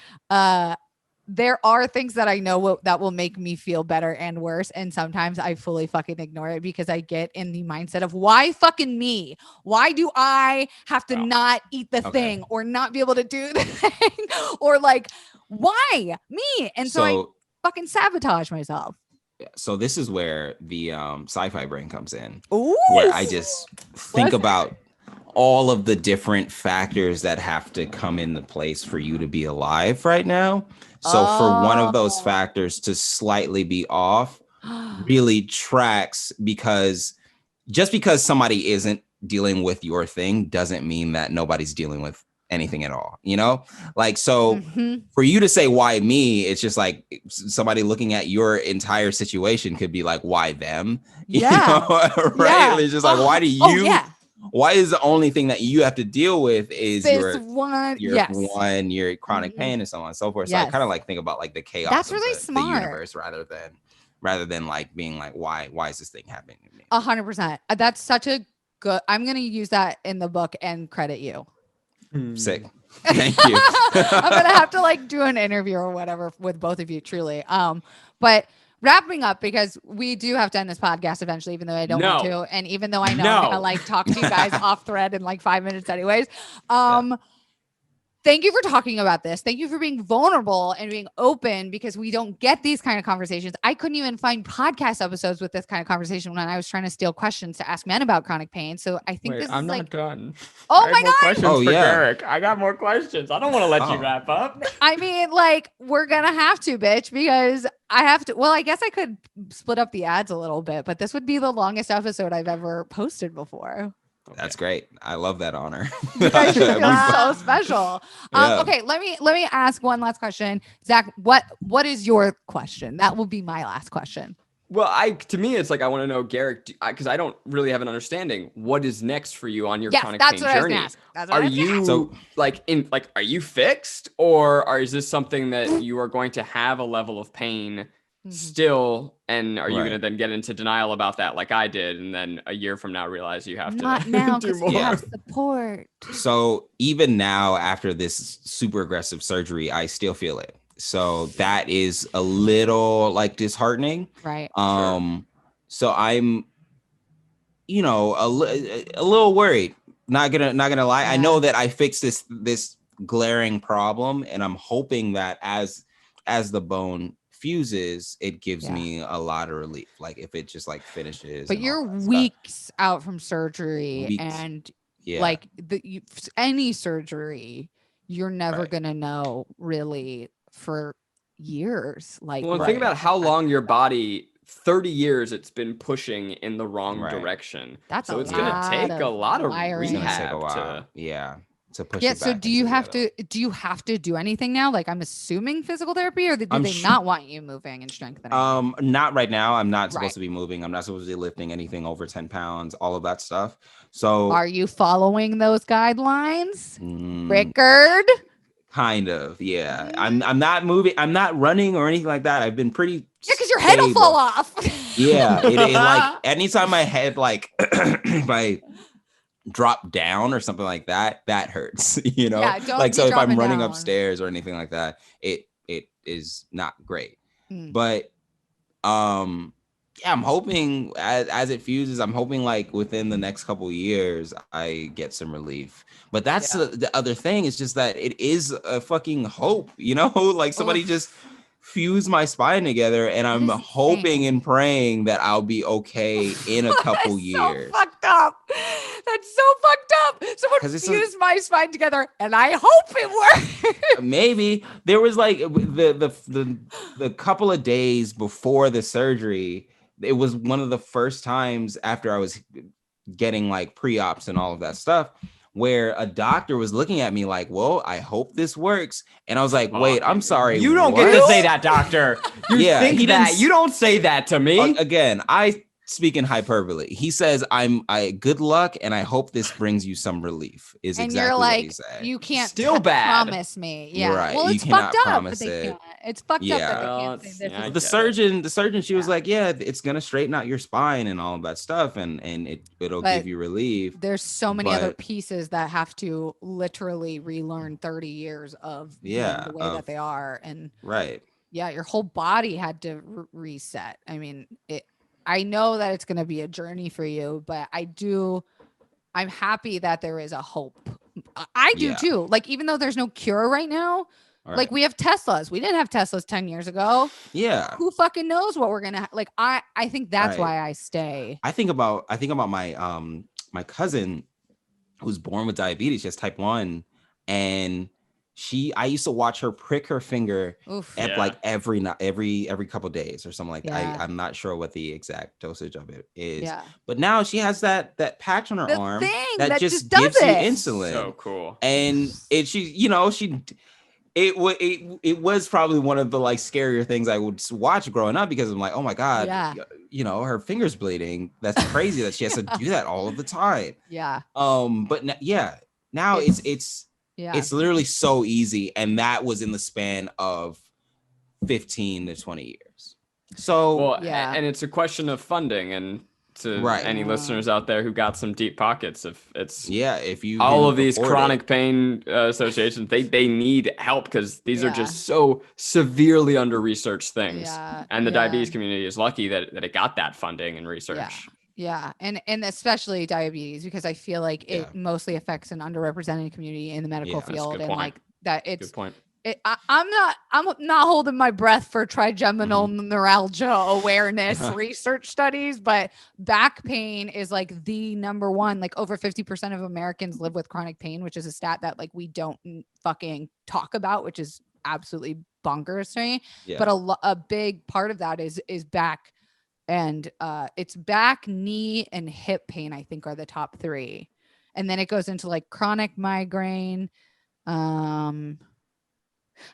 [SPEAKER 1] there are things that I know that will make me feel better and worse. And sometimes I fully fucking ignore it because I get in the mindset of why fucking me? Why do I have to not eat the thing or not be able to do the thing? Or like, why me? And so I fucking sabotage myself.
[SPEAKER 3] So this is where the sci-fi brain comes in.
[SPEAKER 1] Ooh.
[SPEAKER 3] Where I just think about all of the different factors that have to come into place for you to be alive right now. So for one of those factors to slightly be off really tracks, because just because somebody isn't dealing with your thing doesn't mean that nobody's dealing with anything at all, you know? Like, so for you to say, why me? It's just like somebody looking at your entire situation could be like, why them? You know? Right? It's just like, why do you, why is the only thing that you have to deal with is your chronic pain and so on and so forth. So I kind of like think about like the chaos
[SPEAKER 1] That's
[SPEAKER 3] of
[SPEAKER 1] really
[SPEAKER 3] the universe rather than like being like, why is this thing happening to me?
[SPEAKER 1] 100%. That's such a good, I'm going to use that in the book and credit you.
[SPEAKER 3] Sick. Thank you.
[SPEAKER 1] I'm going to have to like do an interview or whatever with both of you, truly. But wrapping up, because we do have to end this podcast eventually, even though I don't want to. And even though I know I'm going to like talk to you guys off thread in like 5 minutes anyways. thank you for talking about this. Thank you for being vulnerable and being open, because we don't get these kind of conversations. I couldn't even find podcast episodes with this kind of conversation when I was trying to steal questions to ask men about chronic pain. So I think this
[SPEAKER 2] I'm
[SPEAKER 1] is
[SPEAKER 2] not
[SPEAKER 1] like,
[SPEAKER 2] done.
[SPEAKER 1] oh
[SPEAKER 2] I
[SPEAKER 1] my
[SPEAKER 2] have more
[SPEAKER 1] God.
[SPEAKER 2] questions
[SPEAKER 3] Oh,
[SPEAKER 2] for
[SPEAKER 3] yeah.
[SPEAKER 2] Garrick. I got more questions. I don't want to let you
[SPEAKER 3] Oh.
[SPEAKER 2] wrap up.
[SPEAKER 1] I mean, like, we're going to have to, bitch, because I have to. Well, I guess I could split up the ads a little bit, but this would be the longest episode I've ever posted before.
[SPEAKER 3] That's great. I love that honor.
[SPEAKER 1] You guys should feel so special.
[SPEAKER 3] Yeah.
[SPEAKER 1] Okay, let me ask one last question. Zach, what is your question? That will be my last question.
[SPEAKER 2] Well, to me, it's like I want to know, Garrick, because I don't really have an understanding. What is next for you on your chronic pain journey? Are you are you fixed, or is this something that you are going to have a level of pain still, and are you going to then get into denial about that, like I did, and then a year from now realize you have
[SPEAKER 1] not
[SPEAKER 2] to
[SPEAKER 1] now
[SPEAKER 2] do
[SPEAKER 1] because
[SPEAKER 2] more?
[SPEAKER 1] you have support.
[SPEAKER 3] So even now, after this super aggressive surgery, I still feel it. So that is a little like disheartening.
[SPEAKER 1] Right.
[SPEAKER 3] So I'm, a little worried. Not gonna lie.
[SPEAKER 1] Yeah.
[SPEAKER 3] I know that I fixed this glaring problem, and I'm hoping that as the bone fuses, it gives me a lot of relief. Like if it just like finishes.
[SPEAKER 1] But you're weeks out from surgery, and like any surgery, you're never gonna know really for years. Like,
[SPEAKER 2] well, think about how long your body, 30 years, it's been pushing in the wrong direction.
[SPEAKER 1] That's
[SPEAKER 2] so it's gonna take a lot of
[SPEAKER 1] wiring.
[SPEAKER 2] rehab
[SPEAKER 3] to push it
[SPEAKER 1] so
[SPEAKER 3] back
[SPEAKER 1] do you
[SPEAKER 3] into
[SPEAKER 1] have to do anything now? Like, I'm assuming physical therapy, or do they not want you moving and strengthening?
[SPEAKER 3] Not right now. I'm not supposed to be moving. I'm not supposed to be lifting anything over 10 pounds, all of that stuff. So
[SPEAKER 1] are you following those guidelines, Rickard?
[SPEAKER 3] Kind of, yeah. I'm not moving. I'm not running or anything like that. I've been pretty.
[SPEAKER 1] Yeah, because your head will fall off.
[SPEAKER 3] Yeah, it like anytime my head if I drop down or something like that, that hurts.
[SPEAKER 1] Yeah,
[SPEAKER 3] like so if I'm running
[SPEAKER 1] down
[SPEAKER 3] upstairs or anything like that, it is not great. But I'm hoping as it fuses, I'm hoping like within the next couple of years, I get some relief. But that's the other thing, is just that it is a fucking hope, like somebody just fuse my spine together, and I'm hoping and praying that I'll be okay in a couple years.
[SPEAKER 1] So fucked up. That's so fucked up. Someone fused my spine together, and I hope it works.
[SPEAKER 3] Maybe there was like the couple of days before the surgery. It was one of the first times after I was getting like pre-ops and all of that stuff, where a doctor was looking at me like, well, I hope this works. And I was like, wait, I'm sorry.
[SPEAKER 2] You don't get to say that, doctor. You don't say that to me.
[SPEAKER 3] Again, I speak in hyperbole. He says, good luck, and I hope this brings you some relief. Is
[SPEAKER 1] and
[SPEAKER 3] exactly
[SPEAKER 1] you're like,
[SPEAKER 3] what he said.
[SPEAKER 1] You can't
[SPEAKER 2] still bad.
[SPEAKER 1] promise me. Yeah.
[SPEAKER 3] Right.
[SPEAKER 1] Well,
[SPEAKER 3] You
[SPEAKER 1] it's
[SPEAKER 3] cannot
[SPEAKER 1] fucked up.
[SPEAKER 3] promise
[SPEAKER 1] But they
[SPEAKER 3] it.
[SPEAKER 1] can't. It's fucked up that they can't say this.
[SPEAKER 3] The surgeon, she was like, yeah, it's gonna straighten out your spine and all of that stuff, and it'll give you relief.
[SPEAKER 1] There's so many other pieces that have to literally relearn 30 years of the way that they are, and your whole body had to reset. I mean, I know that it's gonna be a journey for you, but I'm happy that there is a hope. I do too. Like, even though there's no cure right now. Right. Like, we have Teslas. We didn't have Teslas 10 years ago.
[SPEAKER 3] Yeah.
[SPEAKER 1] Who fucking knows what we're gonna like? I think that's why I stay.
[SPEAKER 3] I think about my my cousin who's born with diabetes. She has type 1, and I used to watch her prick her finger like every couple of days or something like that. I'm not sure what the exact dosage of it is. Yeah. But now she has that patch on her arm that just gives you insulin.
[SPEAKER 2] So cool.
[SPEAKER 3] And it was probably one of the like scarier things I would watch growing up, because I'm like, oh my God, her finger's bleeding. That's crazy that she has to do that all of the time. Yeah. But now it's literally so easy. And that was in the span of 15 to 20 years. So,
[SPEAKER 2] and it's a question of funding, and to any listeners out there who got some deep pockets, if you all of these chronic pain associations, they need help, because these are just so severely under researched things, and the diabetes community is lucky that it got that funding and research.
[SPEAKER 1] And especially diabetes, because I feel like it mostly affects an underrepresented community in the medical field, and like that it's
[SPEAKER 2] Good point.
[SPEAKER 1] I'm not holding my breath for trigeminal neuralgia awareness research studies, but back pain is like the number one. Like over 50% of Americans live with chronic pain, which is a stat that like we don't fucking talk about, which is absolutely bonkers to me.
[SPEAKER 3] Yeah.
[SPEAKER 1] But a big part of that is back, and it's back, knee, and hip pain, I think, are the top three, and then it goes into like chronic migraine.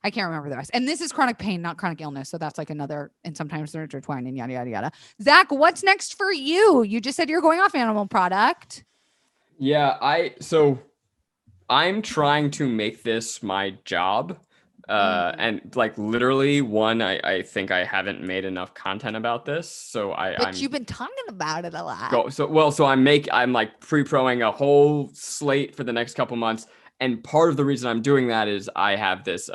[SPEAKER 1] I can't remember the rest. And this is chronic pain, not chronic illness. So that's like another, and sometimes they're intertwined and yada, yada, yada. Zach, what's next for you? You just said you're going off animal product.
[SPEAKER 2] Yeah, I'm trying to make this my job. And like literally I think I haven't made enough content about this. So
[SPEAKER 1] you've been talking about it a lot.
[SPEAKER 2] So I'm like pre-proing a whole slate for the next couple months. And part of the reason I'm doing that is I have this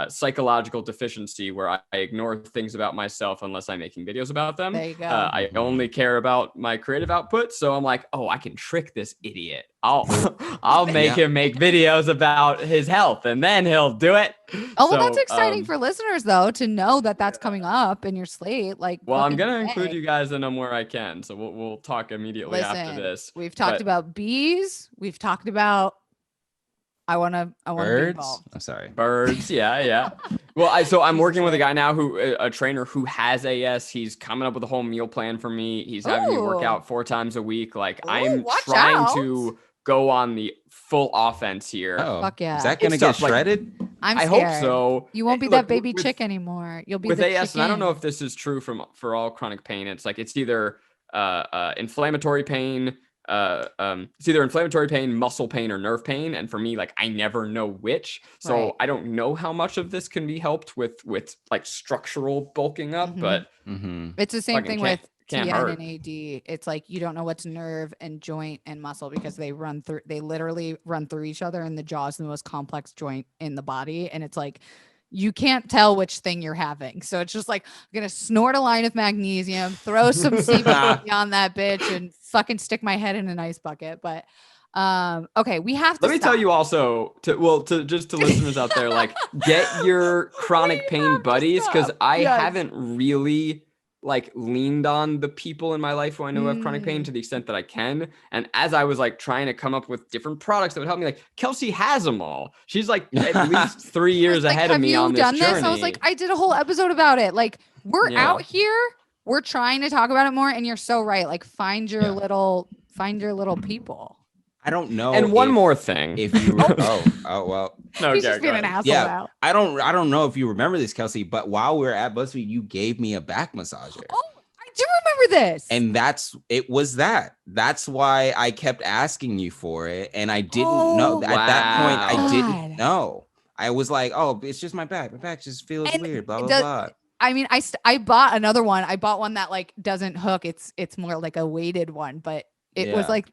[SPEAKER 2] psychological deficiency where I ignore things about myself unless I'm making videos about them.
[SPEAKER 1] There you go.
[SPEAKER 2] I only care about my creative output. So I'm like, oh, I can trick this idiot. I'll make him make videos about his health and then he'll do it.
[SPEAKER 1] Oh, well, that's exciting for listeners, though, to know that that's coming up in your slate. Like,
[SPEAKER 2] well, I'm going to include you guys in them where I can. So we'll talk immediately after this.
[SPEAKER 1] We've talked about bees. We've talked about I want to be involved.
[SPEAKER 3] I'm sorry.
[SPEAKER 2] Birds. Yeah. Well, I'm working with a guy now a trainer who has AS. He's coming up with a whole meal plan for me. He's having me work out 4 times a week. Like I'm trying to go on the full offense here.
[SPEAKER 3] Oh,
[SPEAKER 1] fuck yeah.
[SPEAKER 3] Is that going to get shredded?
[SPEAKER 1] I
[SPEAKER 2] hope so.
[SPEAKER 1] You won't be that baby chick anymore. You'll be
[SPEAKER 2] with
[SPEAKER 1] the
[SPEAKER 2] AS.
[SPEAKER 1] chicken.
[SPEAKER 2] And I don't know if this is true for all chronic pain. It's like, it's either inflammatory pain, it's either inflammatory pain, muscle pain, or nerve pain, and for me, like, I never know which, so I don't know how much of this can be helped with like structural bulking up, but
[SPEAKER 1] it's the same thing with
[SPEAKER 2] TN
[SPEAKER 1] and AD. It's like you don't know what's nerve and joint and muscle because they literally run through each other, and the jaw is the most complex joint in the body, and it's like you can't tell which thing you're having. So it's just like, I'm going to snort a line of magnesium, throw some CBD on that bitch, and fucking stick my head in an ice bucket. But okay, we have to
[SPEAKER 2] Let me tell you also, to listeners out there, like, get your chronic pain buddies, because I haven't really like leaned on the people in my life who I know have chronic pain to the extent that I can. And as I was like trying to come up with different products that would help me, like Kelsey has them all. She's like at least 3 years ahead of me on this journey.
[SPEAKER 1] I was like, I did a whole episode about it. Like we're out here, we're trying to talk about it more. And you're so right. Like find your little people.
[SPEAKER 3] I don't know.
[SPEAKER 2] And one more thing.
[SPEAKER 3] If you well.
[SPEAKER 2] No,
[SPEAKER 1] he's just being an asshole now.
[SPEAKER 3] I don't know if you remember this, Kelsey, but while we were at BuzzFeed, you gave me a back massager.
[SPEAKER 1] Oh, I do remember this.
[SPEAKER 3] And that's why I kept asking you for it. And I didn't know. At that point, I didn't know. I was like, oh, it's just my back. My back just feels weird, blah, blah, blah.
[SPEAKER 1] I mean, I bought another one. I bought one that like doesn't hook. It's more like a weighted one, but it was like,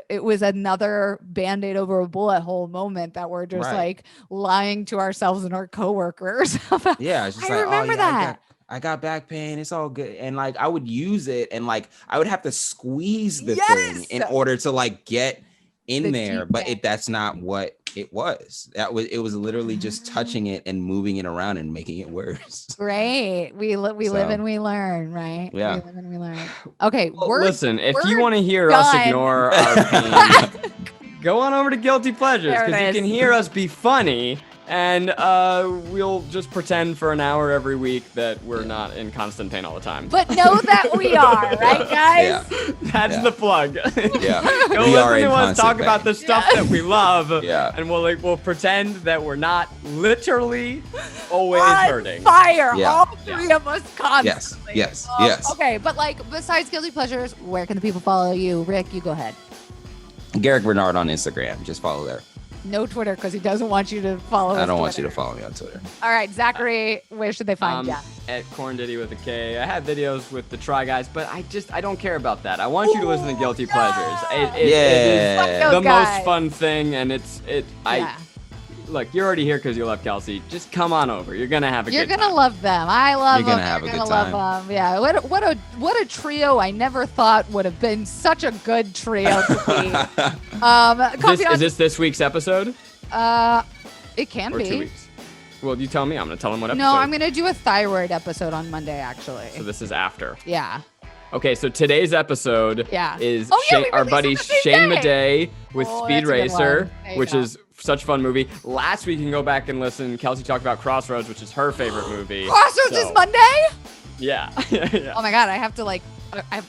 [SPEAKER 1] it was another Band-Aid over a bullet hole moment that we're just like lying to ourselves and our coworkers about.
[SPEAKER 3] Yeah, it's just
[SPEAKER 1] I remember that.
[SPEAKER 3] I got back pain. It's all good. And like I would use it, and like I would have to squeeze the thing in order to like get in there. But that's not what it was. It was literally just touching it and moving it around and making it worse.
[SPEAKER 1] Great. We live and we learn, right?
[SPEAKER 3] Yeah.
[SPEAKER 1] We live and we learn. Okay.
[SPEAKER 2] Well, listen, if you want to hear us ignore our pain, go on over to Guilty Pleasures, because you can hear us be funny. And we'll just pretend for an hour every week that we're not in constant pain all the time.
[SPEAKER 1] But know that we are, right, guys?
[SPEAKER 2] Yeah. That's the plug.
[SPEAKER 3] Yeah.
[SPEAKER 2] Go listen to us talk about the stuff that we love.
[SPEAKER 3] Yeah.
[SPEAKER 2] And we'll pretend that we're not literally always hurting.
[SPEAKER 1] Fire. Yeah. All three of us constantly.
[SPEAKER 3] Yes.
[SPEAKER 1] Okay, but like besides Guilty Pleasures, where can the people follow you? Rick, you go ahead.
[SPEAKER 3] Garrick Bernard on Instagram. Just follow there.
[SPEAKER 1] No Twitter, because he doesn't want you to follow.
[SPEAKER 3] I don't want you to follow me on Twitter.
[SPEAKER 1] All right, Zachary, where should they find you?
[SPEAKER 2] At Kornfeld with a K. I have videos with the Try Guys, but I don't care about that. I want you to listen to Guilty Pleasures. It is the most fun thing, and look, you're already here because you love Kelsey. Just come on over. You're gonna have a good time.
[SPEAKER 1] You're gonna love them. I love them.
[SPEAKER 3] You're gonna have a good time.
[SPEAKER 1] Love them. Yeah. What a trio. I never thought would have been such a good trio to be.
[SPEAKER 2] Is this week's episode?
[SPEAKER 1] It can
[SPEAKER 2] or 2
[SPEAKER 1] be.
[SPEAKER 2] weeks? Well, you tell me. I'm gonna tell them what episode.
[SPEAKER 1] No, I'm gonna do a thyroid episode on Monday, actually.
[SPEAKER 2] So this is after.
[SPEAKER 1] Yeah.
[SPEAKER 2] Okay, so today's episode is
[SPEAKER 1] we
[SPEAKER 2] our
[SPEAKER 1] released
[SPEAKER 2] buddy
[SPEAKER 1] it the same
[SPEAKER 2] Shane
[SPEAKER 1] day.
[SPEAKER 2] Madej with
[SPEAKER 1] Oh,
[SPEAKER 2] Speed
[SPEAKER 1] that's a good
[SPEAKER 2] Racer,
[SPEAKER 1] one. There you
[SPEAKER 2] which
[SPEAKER 1] go.
[SPEAKER 2] is such a fun movie. Last week, you can go back and listen. Kelsey talked about Crossroads, which is her favorite movie.
[SPEAKER 1] Crossroads
[SPEAKER 2] So,
[SPEAKER 1] is Monday?
[SPEAKER 2] Yeah. Yeah.
[SPEAKER 1] Oh my God, I have to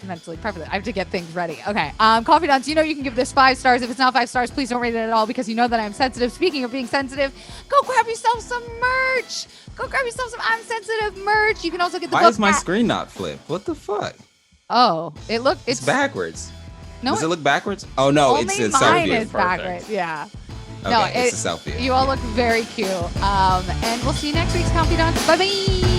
[SPEAKER 1] mentally prep it. I have to get things ready. Okay. Confidants, you know you can give this 5 stars. If it's not 5 stars, please don't rate it at all because you know that I'm sensitive. Speaking of being sensitive, go grab yourself some merch. Go grab yourself some I'm sensitive merch. You can also get the
[SPEAKER 3] Why
[SPEAKER 1] book
[SPEAKER 3] is my
[SPEAKER 1] at-
[SPEAKER 3] screen not flipped? What the fuck?
[SPEAKER 1] Oh, it's
[SPEAKER 3] It's backwards.
[SPEAKER 1] No,
[SPEAKER 3] Does it look backwards? Oh no, it's
[SPEAKER 1] only
[SPEAKER 3] a
[SPEAKER 1] mine
[SPEAKER 3] selfie.
[SPEAKER 1] is backwards. Yeah.
[SPEAKER 3] Okay,
[SPEAKER 1] No,
[SPEAKER 3] it's a selfie.
[SPEAKER 1] You all look very cute. And we'll see you next week's Confidants. Bye bye.